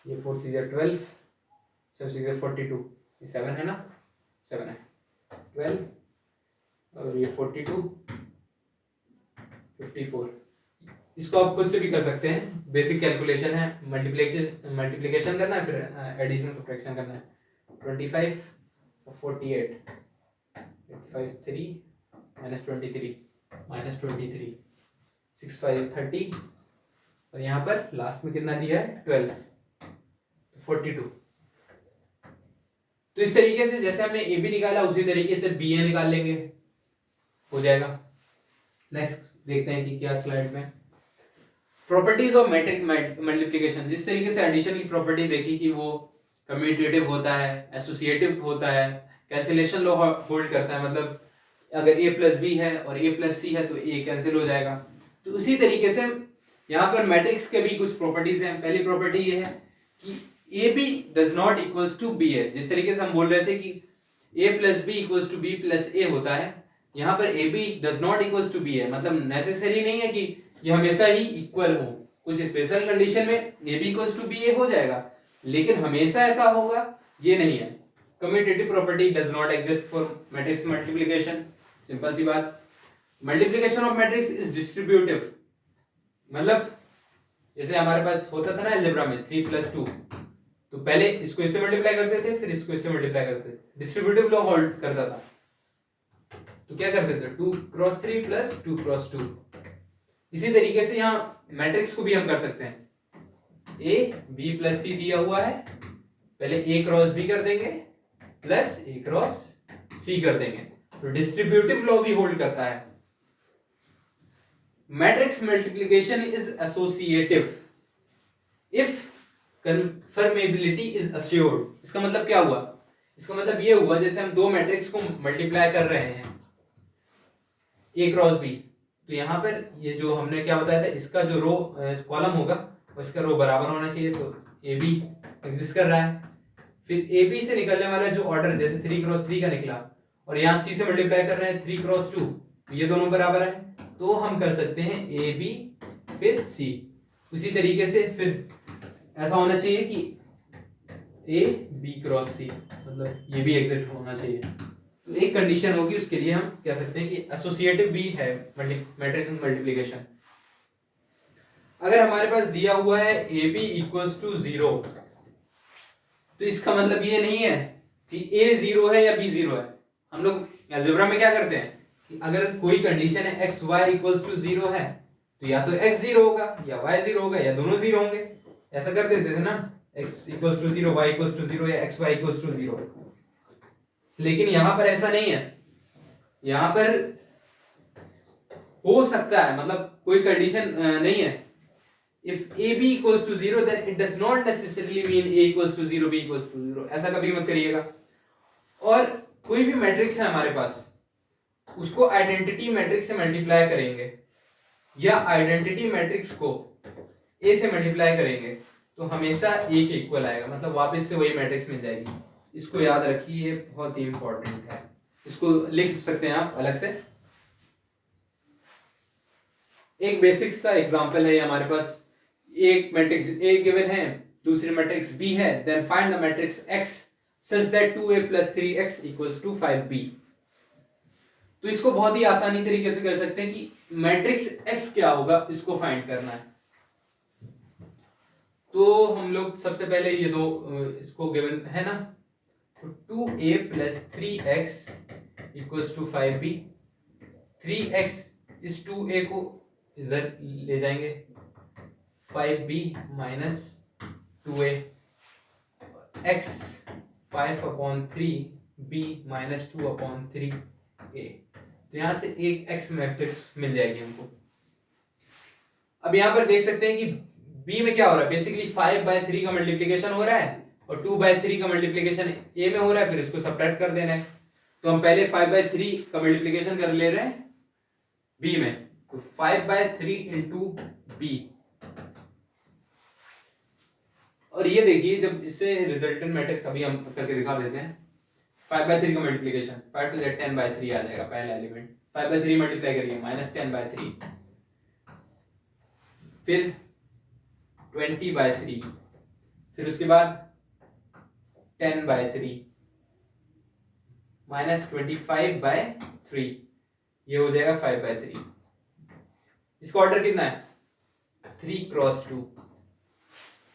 [SPEAKER 1] ये 4 3 12, 7 6 42, ये 7 है ना, 7 है, 12 और ये 42 54। इसको आप खुद से भी कर सकते हैं, बेसिक कैलकुलेशन है, मल्टीप्लिकेशन करना है, फिर एडिशन सब्ट्रैक्शन करना है। 25 और 48, 85 3 -23 -23, 6 5 30 और यहाँ पर लास्ट में कितना दिया है 12, तो 42। तो इस तरीके से जैसे हमने ए बी निकाला उसी तरीके से बी ए निकाल लेंगे, हो जाएगा। नेक्स्ट देखते हैं कि क्या स्लाइड में प्रॉपर्टीज ऑफ मैट्रिक मल्टीप्लिकेशन। जिस तरीके से एडिशन की प्रॉपर्टी देखी कि वो कम्यूटेटिव होता है, एसोसिएटिव होता है, कैंसिलेशन लॉ होल्ड करता है, मतलब अगर a प्लस बी है और a प्लस सी है तो a कैंसिल हो जाएगा। तो उसी तरीके से यहाँ पर मैट्रिक्स के भी कुछ प्रॉपर्टीज हैं। पहली प्रॉपर्टी ये है कि A B does not equals to B है। जिस तरीके से हम बोल रहे थे कि a plus B equals to B plus A होता है, यहाँ पर A B does not equals to B है, मतलब नेसेसरी नहीं है कि ये हमेशा ही इक्वल हो। कुछ स्पेशल कंडीशन में A B equals to B A हो जाएगा, लेकिन हमेशा ऐसा होगा ये नहीं है। Commutative property does not exist for matrix multiplication. Simple सी बात। Multiplication of matrix is distributive, मतलब जैसे हमारे पास होता था ना अलजेब्रा में 3 + 2, तो पहले इसको इससे मल्टीप्लाई करते थे, फिर इसको इससे मल्टीप्लाई करते थे, डिस्ट्रीब्यूटिव लॉ होल्ड करता था। तो क्या करते थे 2 × 3 + 2 × 2। इसी तरीके से यहाँ मैट्रिक्स को भी हम कर सकते हैं। a b + c दिया हुआ है, पहले a × b कर देंगे प्लस a × c कर देंगे, तो डिस्ट्रीब्यूटिव लॉ भी होल्ड करता है। Matrix multiplication is associative if conformability is assured. इसका मतलब क्या हुआ? इसका मतलब ये हुआ जैसे हम दो मैट्रिक्स को मल्टीप्लाई कर रहे हैं a × b, तो यहाँ पर ये जो हमने क्या बताया था, इसका जो रो कॉलम होगा उसका रो बराबर होना चाहिए, तो ए बी एग्जिस्ट कर रहा है। फिर ए बी से निकलने वाला जो ऑर्डर जैसे 3 × 3 का निकला, और यहाँ सी से मल्टीप्लाई कर रहे हैं 3 × 2, ये दोनों बराबर है, तो हम कर सकते हैं ए बी फिर सी। उसी तरीके से फिर ऐसा होना चाहिए कि ए बी × सी, मतलब ये भी एग्जिस्ट होना चाहिए। तो एक कंडीशन होगी, उसके लिए हम कह सकते हैं कि एसोसिएटिव भी है मैट्रिक्स मल्टीप्लिकेशन। अगर हमारे पास दिया हुआ है ए बी = 0, तो इसका मतलब ये नहीं है कि a 0 है या b 0 है। हम लोग अलजेब्रा में क्या करते हैं कि अगर कोई कंडीशन है x y = 0 है, तो या तो x 0 होगा या y 0 होगा या दोनों 0 होंगे। ऐसा कर देते थे ना, x = 0, y = 0 या x y = 0। लेकिन यहां पर ऐसा नहीं है, यहां पर हो सकता है, मतलब कोई कंडीशन नहीं है। If AB = 0, then it does not necessarily mean A = 0, B = 0। ऐसा कभी मत करिएगा। और कोई भी मैट्रिक्स है हमारे पास, उसको आइडेंटिटी मैट्रिक्स से मल्टीप्लाई करेंगे या आइडेंटिटी मैट्रिक्स को A से मल्टीप्लाई करेंगे, तो हमेशा A के इक्वल आएगा, मतलब वापस से वही मैट्रिक्स मिल जाएगी। इसको याद रखिए, ये बहुत ही इंपॉर्टेंट है। इसको लिख सकते हैं आप अलग से। एक बेसिक सा एग्जांपल है हमारे पास। एक मैट्रिक्स A गिवन है, दूसरी मैट्रिक्स B है, then find the matrix X such that 2A + 3X = 5B। तो इसको बहुत ही आसानी तरीके से कर सकते हैं कि मैट्रिक्स X क्या होगा, इसको फाइंड करना है। तो हम लोग सबसे पहले ये दो इसको गिवन है ना, तो 2A + 3X = 5B। 3X इस 2A को इधर ले जाएंगे, 5B - 2A, x 5/3B - 2/3A। तो यहां से एक x मैट्रिक्स मिल जाएगी हमको। अब यहां पर देख सकते हैं कि B में क्या हो रहा है, बेसिकली 5/3 का मल्टीप्लिकेशन हो रहा है और 2/3 का मल्टीप्लिकेशन A में हो रहा है, फिर इसको सब्ट्रैक्ट कर देना है। तो हम पहले 5/3 का मल्टीप्लिकेशन कर ले रहे हैं B में, तो 5/3 × B। और ये देखिए, जब इससे रिजल्टेंट मैट्रिक्स अभी हम करके दिखा देते हैं। 5/3 का मल्टीप्लिकेशन 5 to the 10/3 आ जाएगा, पहला एलिमेंट 5/3 मल्टीप्लाई करिए -10/3, फिर 20/3, फिर उसके बाद 10/3 -25/3, ये हो जाएगा 5/3। इसका ऑर्डर कितना है 3 × 2,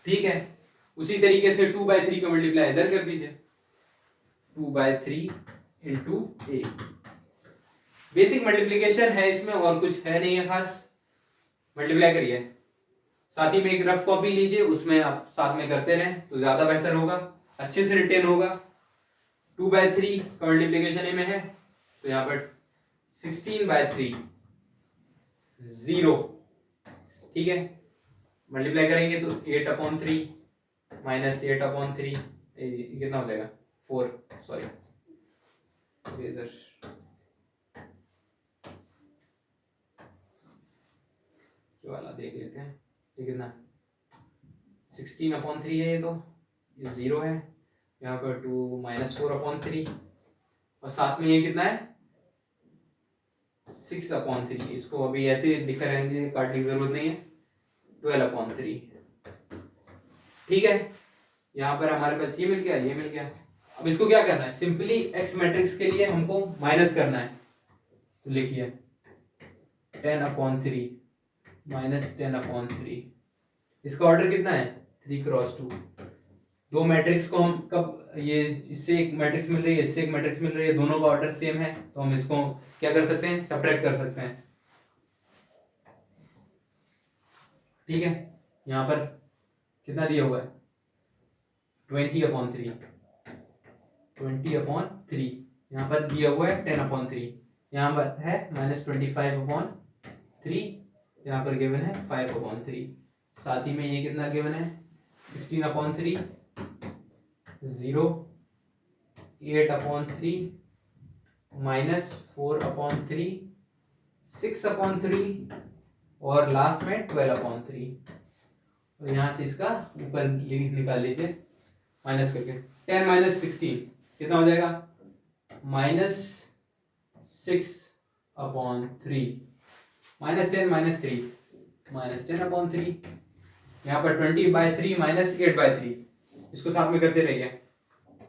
[SPEAKER 1] ठीक है। उसी तरीके से 2/3 का मल्टीप्लाई इधर कर दीजिए, 2/3 × A। बेसिक मल्टीप्लिकेशन है इसमें, और कुछ है नहीं है खास। मल्टीप्लाई करिए, साथ ही में एक रफ कॉपी लीजिए, उसमें आप साथ में करते रहें तो ज्यादा बेहतर होगा, अच्छे से रिटेन होगा। 2/3 का मल्टीप्लीकेशन ए में है, तो यहाँ पर 16/3 0, ठीक है। मल्टीप्लाई करेंगे तो 8/3 माइनस 8/3 कितना हो जाएगा 4, सॉरी इधर वाला देख लेते हैं, ये कितना 16/3 है, ये तो ये 0 है, यहाँ पर 2 माइनस 4/3 और साथ में ये कितना है 6/3। इसको अभी ऐसे लिखा रहेंगे, काटने की जरूरत नहीं है। 12/3, ठीक है। यहाँ पर हमारे पास ये मिल गया, ये मिल गया। अब इसको क्या करना है, सिंपली एक्स मैट्रिक्स के लिए हमको माइनस करना है, तो लिखिए 10/3 माइनस 10/3। इसका ऑर्डर कितना है 3x2। दो मैट्रिक्स को हम कब, ये इससे एक मैट्रिक्स मिल रही है, इससे एक मैट्रिक्स मिल रही है, दोनों का ऑर्डर सेम है, तो हम इसको क्या कर सकते हैं, सेपरेट कर सकते हैं, ठीक है। यहाँ पर कितना दिया हुआ है 20/3, 20/3, यहाँ पर दिया हुआ है 10/3, यहाँ पर है -25/3, यहाँ पर गिवन है 5/3, साथ ही में ये कितना गिवन है 16/3, 0, 8/3 माइनस 4/3, 6/3 और लास्ट में 12/3। और यहाँ से इसका ऊपर निकाल लीजिए माइनस करके, 10 माइनस 16 कितना हो जाएगा -6/3, -10 -3 -10/3, यहाँ पर 20/3 माइनस 8/3, इसको साथ में करते रहिए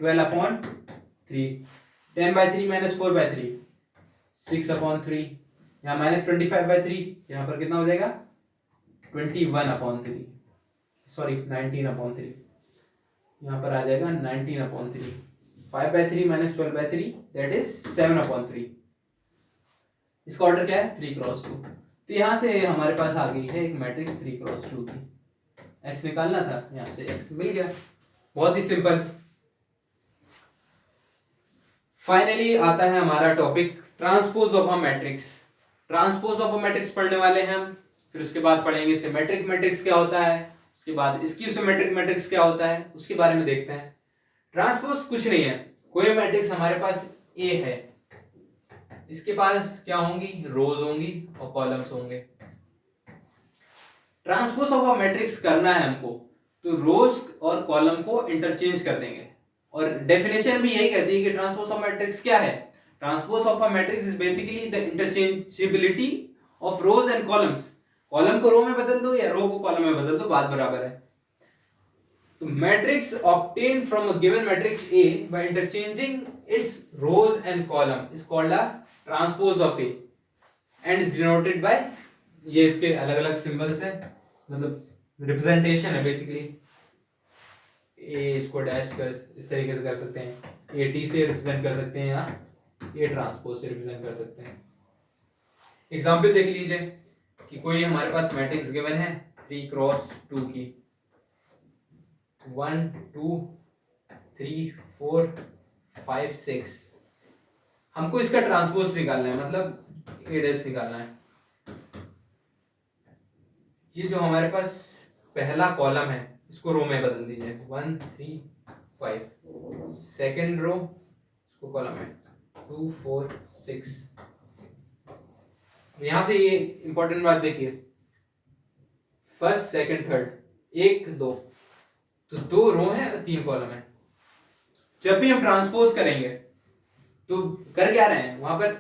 [SPEAKER 1] 12/3, 10/3 माइनस 4/3 6/3, यहाँ -25/3, यहाँ पर कितना हो जाएगा 21/3, सॉरी 19/3, यहाँ पर आ जाएगा 19/3, 5/3 माइनस 12/3 दैट इज 7/3। इसका ऑर्डर क्या है 3x2। तो यहाँ से हमारे पास आ गई है एक मैट्रिक्स 3x2 की। x निकालना था, यहाँ से x मिल गया, बहुत ही सिंपल। फाइनली आता है हमारा topic transpose of a matrix. Transpose of a matrix पढ़ने वाले हैं हम, फिर उसके बाद पढ़ेंगे सिमेट्रिक मैट्रिक्स क्या होता है, उसके बाद स्क्यू सिमेट्रिक मैट्रिक्स क्या होता है, उसके बारे में देखते हैं। ट्रांसपोज कुछ नहीं है, कोई मैट्रिक्स हमारे पास A है, इसके पास क्या होंगी रोज होंगी और कॉलम्स होंगे। ट्रांसपोज ऑफ अ मैट्रिक्स करना है हमको, तो रोज और कॉलम को इंटरचेंज कर देंगे। और डेफिनेशन भी यही कहती है कि ट्रांसपोज ऑफ मैट्रिक्स क्या है, transpose of a matrix is basically the interchangeability of rose and columns. Column को रो में बदल दो या रो को कॉलम में बदल दो, बात बराबर है। तो matrix obtain from a given matrix A by interchanging its rows and column is called a transpose of A and is denoted by, ये इसके अलग अलग सिंबल्स हैं, मतलब रिप्रेजेंटेशन है बेसिकली। A इसको डैश कर इस तरीके से कर सकते हैं, AT से रिप्रेजेंट कर सकते हैं या A ट्रांसपोज से रिप्रेजेंट कर सकते हैं। एग्जांपल देख लीजिए कि कोई हमारे पास मैट्रिक्स गिवन है 3x2 की, 1 2 3 4 5 6, हमको इसका ट्रांसपोज निकालना है, मतलब A डैश निकालना है। ये जो हमारे पास पहला कॉलम है इसको रो में बदल दीजिए, 1 3 5, सेकेंड रो इसको कॉलम में 2 4 6। यहां से ये इंपॉर्टेंट बात देखिए, फर्स्ट सेकंड थर्ड 1 2, तो 2 रो है और 3 कॉलम है। जब भी हम ट्रांसपोज करेंगे तो कर क्या रहे हैं, वहां पर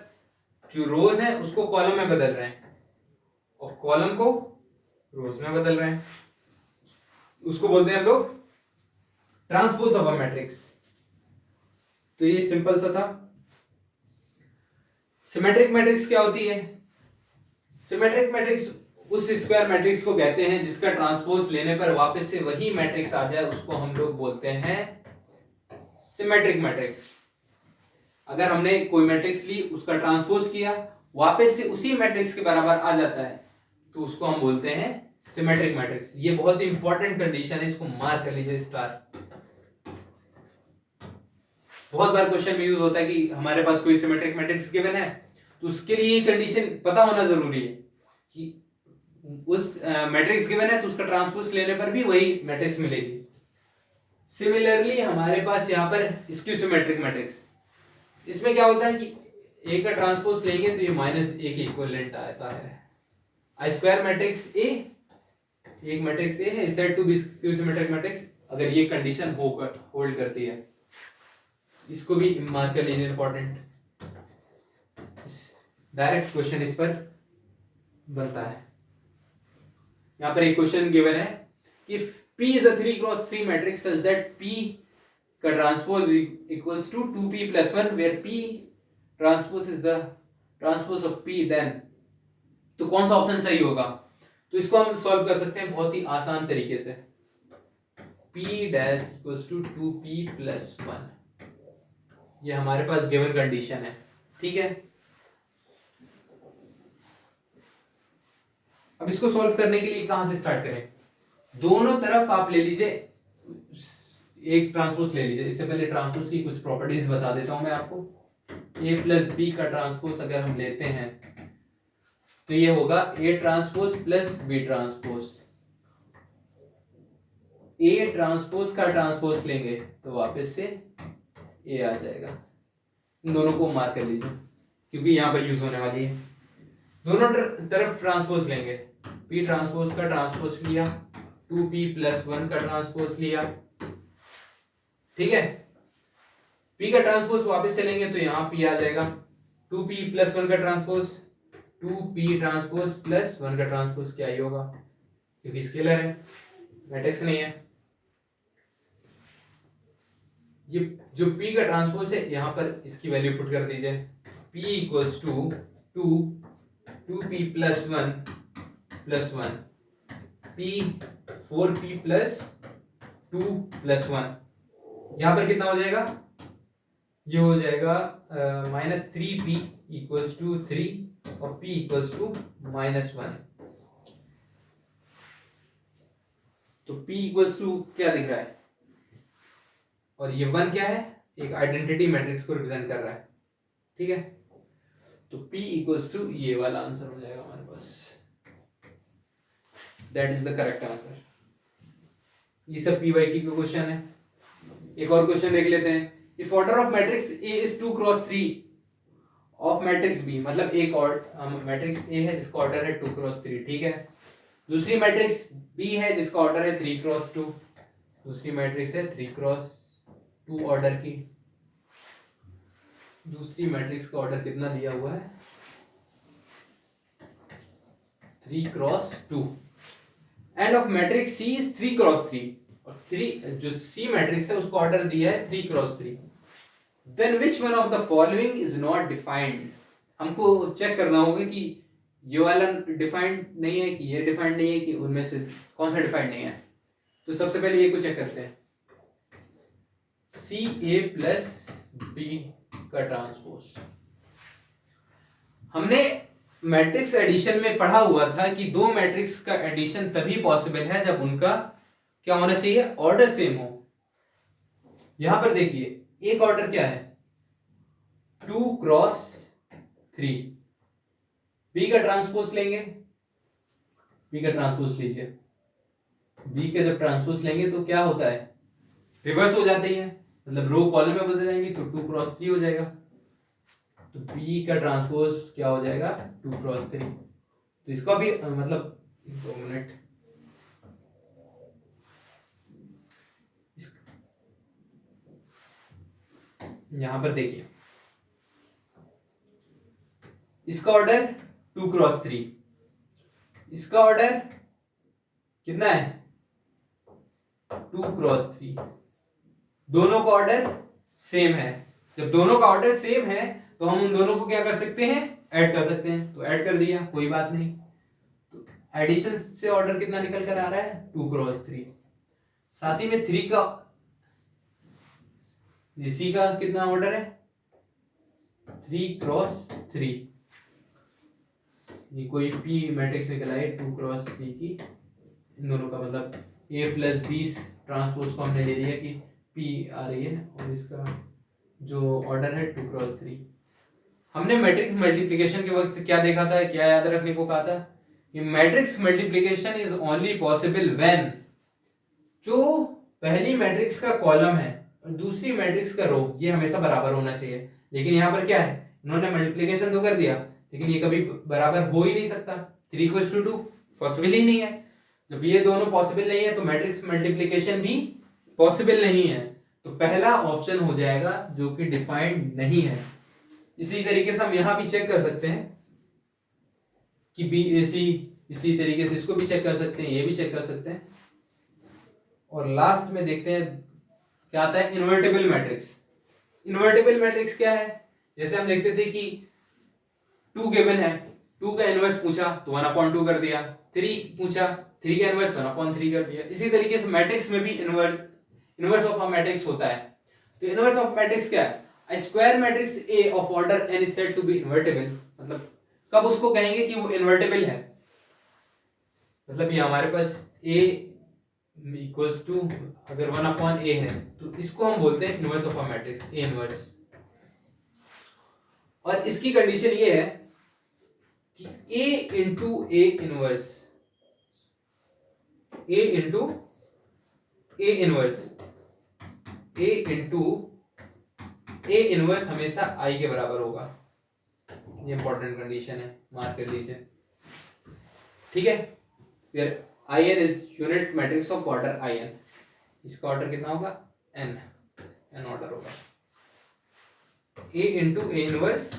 [SPEAKER 1] जो रोज है उसको कॉलम में बदल रहे हैं और कॉलम को रोज में बदल रहे हैं, उसको बोलते हैं हम लोग ट्रांसपोज ऑफ अ मैट्रिक्स। तो ये सिंपल सा था। सिमेट्रिक मैट्रिक्स क्या होती है, सिमेट्रिक मैट्रिक्स उस स्क्वायर मैट्रिक्स को कहते हैं जिसका ट्रांसपोज लेने पर वापस से वही मैट्रिक्स आ जाए, उसको हम लोग बोलते हैं सिमेट्रिक मैट्रिक्स। अगर हमने कोई मैट्रिक्स ली, उसका ट्रांसपोज किया, वापस से उसी मैट्रिक्स के बराबर आ जाता है, तो उसको हम बोलते हैं सिमेट्रिक मैट्रिक्स। ये बहुत ही इंपॉर्टेंट कंडीशन है, इसको मार्क कर लीजिए स्टार। बहुत बार क्वेश्चन में यूज होता है कि हमारे पास कोई सिमेट्रिक मैट्रिक्स गिवन है, तो उसके लिए ये कंडीशन पता होना जरूरी है कि उस मैट्रिक्स गिवन है तो उसका ट्रांसपोज लेने पर भी वही मैट्रिक्स मिलेगी। सिमिलरली हमारे पास यहाँ पर स्क्यू सिमेट्रिक मैट्रिक्स, इसमें क्या होता है कि ए का ट्रांसपोज लेंगे तो ये माइनस ए के इक्विवेलेंट आता है। आई स्क्वायर मैट्रिक्स ए, एक मैट्रिक्स ए है said to be skew symmetric matrix, अगर ये कंडीशन होल्ड करती है, इसको भी मार्क कर लीजिए इंपॉर्टेंट। डायरेक्ट क्वेश्चन इस पर बनता है। यहां पर एक क्वेश्चन गिवन है कि P is a 3x3 matrix such that P का transpose equals to 2P plus 1 where P transpose is the transpose of P, then तो कौन सा ऑप्शन सही होगा? तो इसको हम सॉल्व कर सकते हैं बहुत ही आसान तरीके से। P dash equals to 2P plus 1, ये हमारे पास गिवन कंडीशन है, ठीक है। अब इसको सॉल्व करने के लिए कहां से स्टार्ट करें? दोनों तरफ आप ले लीजिए, एक ट्रांसपोज ले लीजिए। इससे पहले ट्रांसपोज की कुछ प्रॉपर्टीज बता देता हूं मैं आपको। ए प्लस बी का ट्रांसपोज अगर हम लेते हैं तो ये होगा A transpose plus B transpose. A transpose का ट्रांसपोज लेंगे तो वापस से ए आ जाएगा। इन दोनों को मार्क कर लीजिए क्योंकि यहां पर यूज होने वाली है। दोनों तरफ ट्रांसपोज लेंगे, पी ट्रांसपोज का ट्रांसपोज लिया, 2p plus 1 का ट्रांसपोज लिया, ठीक है। p का ट्रांसपोज वापस से लेंगे तो यहाँ p आ जाएगा, 2p plus 1 का ट्रांसपोज, 2p ट्रांसपोज प्लस 1 का ट्रांसपोज क्या ही होगा क्योंकि स्केलर है, मैट्रिक्स नहीं है। ये जो p का ट्रांसपोज है यहाँ पर इसकी वैल्यू पुट कर दीजिए, p equals to 2p plus 1 plus 1, p 4p plus 2 plus 1, यहाँ पर कितना हो जाएगा? ये हो जाएगा माइनस 3p इक्वल्स टू 3 और p इक्वल्स टू माइनस 1। तो p इक्वल्स टू क्या दिख रहा है और ये 1 क्या है? एक आइडेंटिटी मैट्रिक्स को रिप्रेजेंट कर रहा है, ठीक है। तो p इक्वल्स टू ये वाला आंसर हो जाएगा हमारे पास, that is the correct answer. ये सब पी वाई की क्वेश्चन है। एक और क्वेश्चन देख लेते हैं। If order of matrix A is 2 cross 3 of matrix B, मतलब एक और मैट्रिक्स ए है जिसका ऑर्डर है 2 क्रॉस 3, ठीक है। दूसरी मैट्रिक्स बी है जिसका ऑर्डर है 3 क्रॉस 2, दूसरी मैट्रिक्स है 3 क्रॉस 2 ऑर्डर की। दूसरी मैट्रिक्स का ऑर्डर कितना दिया हुआ है? 3 cross 2। And of matrix C is 3 cross 3 और 3 जो सी मैट्रिक्स है उसको ऑर्डर दिया है 3 cross 3। Then which one of the following is not defined? हमको चेक करना होगा कि ये वाला डिफाइंड नहीं है कि ये डिफाइंड नहीं है, कि उनमें से कौन सा डिफाइंड नहीं है। तो सबसे पहले ये को चेक करते हैं, सी ए प्लस बी का ट्रांसपोज। हमने मैट्रिक्स एडिशन में पढ़ा हुआ था कि दो मैट्रिक्स का एडिशन तभी पॉसिबल है जब उनका क्या होना चाहिए? ऑर्डर सेम हो। यहां पर देखिए एक ऑर्डर क्या है? 2 क्रॉस 3। बी का ट्रांसपोज लेंगे, बी का ट्रांसपोज लीजिए, बी का जब ट्रांसपोज लेंगे तो क्या होता है? रिवर्स हो जाती है, मतलब रो कॉलम में बदल जाएंगे तो 2 क्रॉस 3 हो जाएगा। तो बी का ट्रांसपोज क्या हो जाएगा? 2 क्रॉस 3। तो इसका भी मतलब 2 मिनट, यहां पर देखिए इसका ऑर्डर 2 क्रॉस 3, इसका ऑर्डर कितना है? 2 क्रॉस 3। दोनों का ऑर्डर सेम है। जब दोनों का ऑर्डर सेम है तो हम उन दोनों को क्या कर सकते हैं? ऐड कर सकते हैं। तो ऐड कर दिया, कोई बात नहीं। तो एडिशन से ऑर्डर कितना निकल कर आ रहा है? 2 क्रॉस 3। साथ ही में 3 का सी का कितना ऑर्डर है? 3 क्रॉस 3। ये कोई पी मैट्रिक्स निकल आई 2 क्रॉस 3 की इन दोनों का मतलब a प्लस बी ट्रांसपोज को हमने ले लिया कि p आ रही है और इसका जो ऑर्डर है 2×3। हमने मैट्रिक्स मल्टीप्लिकेशन के वक्त क्या देखा था, क्या याद रखने को कहा था कि matrix multiplication is only possible when जो पहली मैट्रिक्स का कॉलम है और दूसरी मैट्रिक्स का रो ये हमेशा बराबर होना चाहिए। लेकिन यहाँ पर क्या है, इन्होंने मल्टीप्लिकेशन तो कर दिया लेकिन ये कभी बराबर हो ही नहीं सकता, 3:2 पॉसिबल ही नहीं है। जब ये दोनों पॉसिबल नहीं है तो मैट्रिक्स मल्टीप्लिकेशन भी पॉसिबल नहीं है। तो पहला ऑप्शन हो जाएगा जो कि डिफाइंड नहीं है। इसी तरीके से हम यहां भी चेक कर सकते हैं कि बी ए सी, इसी तरीके से इसको भी चेक कर सकते हैं, ये भी चेक कर सकते हैं। और लास्ट में देखते हैं क्या आता है, इन्वर्टिबल मैट्रिक्स। इन्वर्टिबल मैट्रिक्स क्या है, जैसे हम देखते थे कि 2 गिवन है, 2 का इनवर्स पूछा तो 1/2 कर दिया, 3 पूछा 3 का इनवर्स 1/3 कर दिया। इसी तरीके से मैट्रिक्स में भी इनवर्स ऑफ अ मैट्रिक्स होता है। तो इनवर्स ऑफ मैट्रिक्स क्या है, a square matrix A of order n is said to be invertible। मतलब कब उसको कहेंगे कि वो इन्वर्टिबल है, मतलब ये हमारे पास A इक्वल्स टू अगर 1/A है तो इसको हम बोलते हैं inverse of a matrix, A inverse. और इसकी कंडीशन ये है कि A into A inverse, A into A inverse, A into A inverse हमेशा I के बराबर होगा। ये इंपॉर्टेंट कंडीशन है, मार्क कर लीजिए, ठीक है। फिर In is unit matrix of order In। इसका ऑर्डर कितना होगा, n ऑर्डर होगा। A इंटू A इनवर्स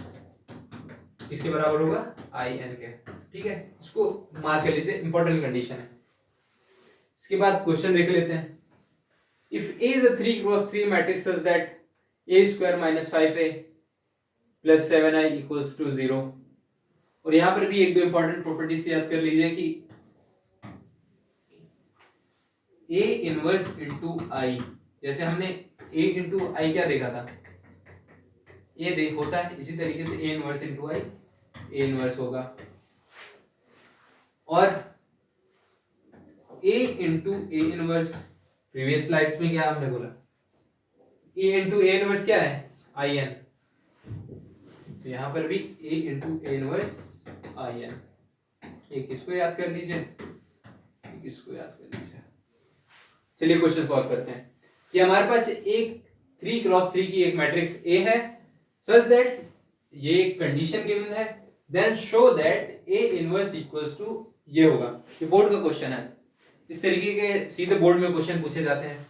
[SPEAKER 1] इसके बराबर होगा In के, ठीक है। इसको मार्क कर लीजिए, इंपॉर्टेंट कंडीशन है। इसके बाद क्वेश्चन देख लेते हैं। If A is a 3×3 matrix such that a square minus 5a plus 7i equals to 0। और यहां पर भी एक दो इंपॉर्टेंट प्रॉपर्टीज याद कर लीजिए कि a इनवर्स इंटू आई, जैसे हमने a इंटू आई क्या देखा था, a देख होता है, इसी तरीके से a inverse into I a inverse होगा। और a into a inverse previous slides में क्या हमने बोला, A इंटू ए इनवर्स क्या है, In। तो यहां पर भी A into A inverse In। एक इसको याद कर लीजिए, एक इसको याद कर लीजिए। चलिए क्वेश्चन सॉल्व करते हैं कि हमारे पास एक 3×3 की एक मैट्रिक्स A है सच दैट ये कंडीशन गिवन है, then show that A inverse equals to ये होगा। ये बोर्ड का क्वेश्चन है, इस तरीके के सीधे बोर्ड में क्वेश्चन पूछे जाते हैं।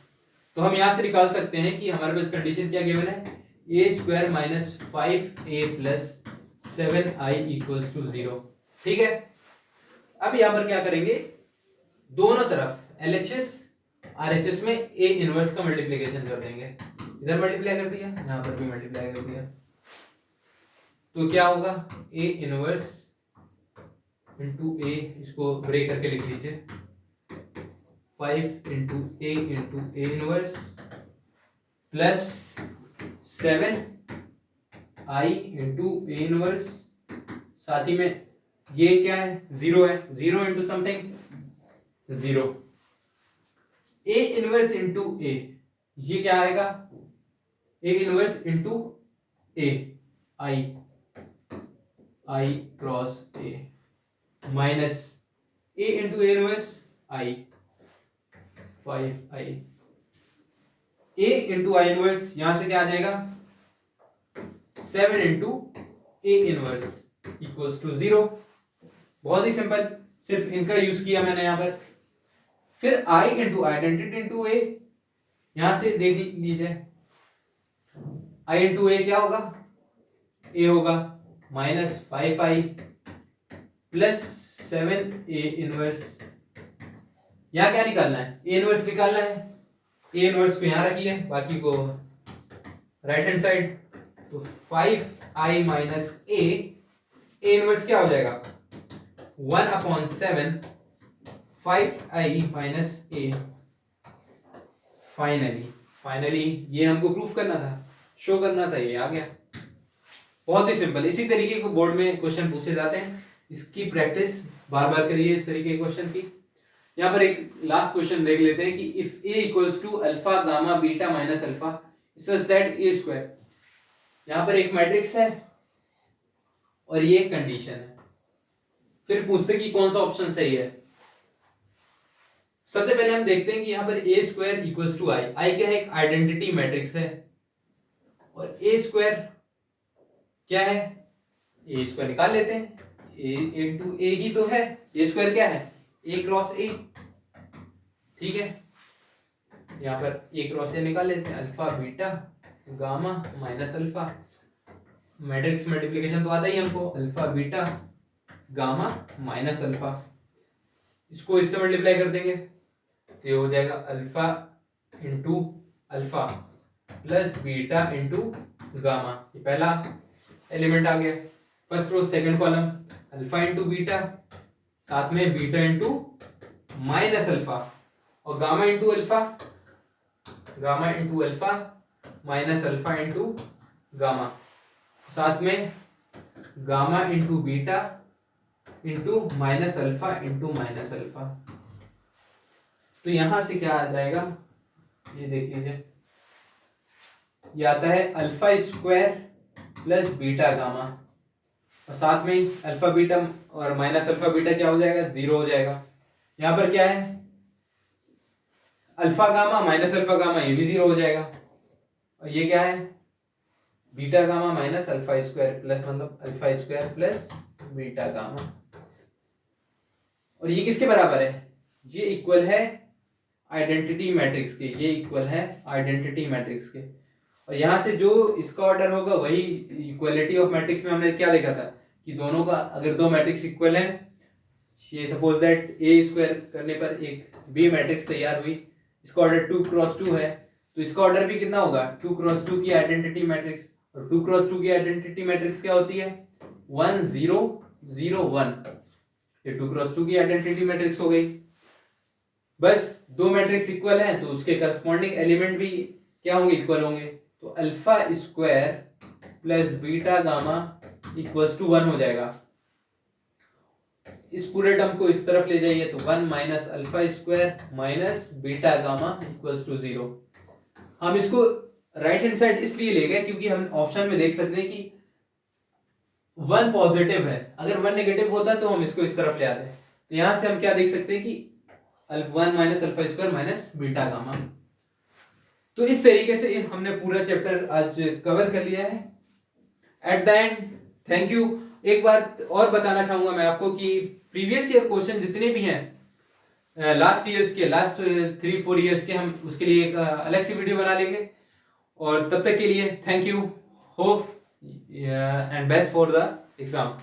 [SPEAKER 1] तो हम यहां से निकाल सकते हैं कि हमारे पास कंडीशन क्या गिवन है, a² minus 5a plus 7i equals to 0, ठीक है। अब यहां पर क्या करेंगे, दोनों तरफ LHS RHS में a इनवर्स का मल्टीप्लिकेशन कर देंगे। इधर मल्टीप्लाई कर दिया, यहां पर भी मल्टीप्लाई कर दिया, तो क्या होगा a इनवर्स इंटू a, इसको ब्रेक करके लिख लीजिए, 5 into A into A inverse plus 7i into A inverse, साथ ही में ये क्या है, 0 है, 0 into something 0, A inverse into A, ये क्या आएगा, A inverse into A I cross A minus A into A inverse I 5i, A into I inverse यहां से क्या आ जाएगा, 7 into A inverse equals to 0। बहुत ही सिंपल, सिर्फ इनका यूज किया मैंने यहां पर। फिर I into identity into A, यहां से देख लीजिए, I इंटू A क्या होगा, A होगा minus 5i plus 7A inverse. यहां क्या निकालना है, A इनवर्स निकालना है, A इनवर्स को यहां रखिए, बाकी को राइट हैंड साइड। तो 5i माइनस A इनवर्स क्या हो जाएगा, 1/7 5i माइनस A। फाइनली ये हमको प्रूफ करना था, शो करना था, ये आ गया। बहुत ही सिंपल, इसी तरीके को बोर्ड में क्वेश्चन पूछे जाते हैं, इसकी प्रैक्टिस बार बार करिए इस तरीके के क्वेश्चन की। यहाँ पर एक लास्ट क्वेश्चन देख लेते हैं कि if A equals to alpha gamma beta minus alpha such that A square. यहाँ पर एक मैट्रिक्स है और ये एक कंडीशन है। फिर पूछते कि कौन सा ऑप्शन सही है। सबसे पहले हम देखते हैं कि यहाँ पर ए स्क्वायर इक्वल्स टू आई। आई क्या है? एक आइडेंटिटी मैट्रिक्स है। और ए स्क्वायर क्या है? ए स्क्वायर निकाल लेते हैं। ए इंटू ए ही तो है। ए स्क्वायर क्या है? ए क्रॉस ए। ठीक है, यहाँ पर ए क्रॉस ए निकाल लेते हैं। Alpha beta gamma minus alpha. Matrix multiplication तो आता ही हमको। Alpha beta gamma minus alpha, इसको इससे मल्टीप्लाई कर देंगे तो ये हो जाएगा alpha into alpha plus beta into gamma. ये पहला एलिमेंट आ गया, first row. Second column alpha into beta, साथ में बीटा इंटू माइनस अल्फा, और gamma into alpha, gamma into alpha minus alpha into gamma, साथ में gamma into beta into minus alpha into minus alpha. तो यहां से क्या आ जाएगा, ये देख लीजिए, ये आता है alpha square plus beta gamma, और साथ में अल्फा बीटा और माइनस अल्फा बीटा क्या हो जाएगा? 0 हो जाएगा। यहां पर क्या है? Alpha gamma minus alpha gamma, ये भी 0 हो जाएगा। और ये क्या है? Beta gamma minus alpha square plus, मतलब alpha square plus beta gamma. और ये किसके बराबर है? ये इक्वल है आइडेंटिटी मैट्रिक्स के। ये इक्वल है आइडेंटिटी मैट्रिक्स के। और यहां से जो इसका ऑर्डर होगा वही इक्वलिटी ऑफ मैट्रिक्स में हमने क्या देखा था कि दोनों का, अगर दो मैट्रिक्स इक्वल है, ये सपोज दैट ए स्क्वायर करने पर एक बी मैट्रिक्स तैयार हुई, इसका ऑर्डर 2 क्रॉस 2 है, तो इसका ऑर्डर भी कितना होगा? 2 क्रॉस 2 की आइडेंटिटी मैट्रिक्स। और 2 क्रॉस 2 की आइडेंटिटी मैट्रिक्स क्या होती है? 1 0 0 1। ये 2 क्रॉस 2 की आइडेंटिटी मैट्रिक्स हो गई। बस दो मैट्रिक्स इक्वल है तो उसके करस्पॉन्डिंग एलिमेंट भी क्या होंगे? इक्वल होंगे। तो alpha square plus beta gamma equals to 1 हो जाएगा। इस पूरे टर्म को इस तरफ ले जाइए तो 1 minus alpha square minus beta gamma equals to 0। हम इसको राइट हैंड साइड इसलिए ले गए क्योंकि हम ऑप्शन में देख सकते हैं कि 1 पॉजिटिव है, अगर 1 नेगेटिव होता तो हम इसको इस तरफ ले आते। तो यहां से हम क्या देख सकते हैं कि 1 minus alpha square minus beta gamma. तो इस तरीके से हमने पूरा चैप्टर आज कवर कर लिया है। At the end thank you. एक बात और बताना चाहूंगा मैं आपको कि प्रीवियस ईयर क्वेश्चन जितने भी हैं लास्ट ईयर्स के, लास्ट 3-4 ईयर्स के, हम उसके लिए एक अलग सी वीडियो बना लेंगे। और तब तक के लिए thank you, hope and best for the exam.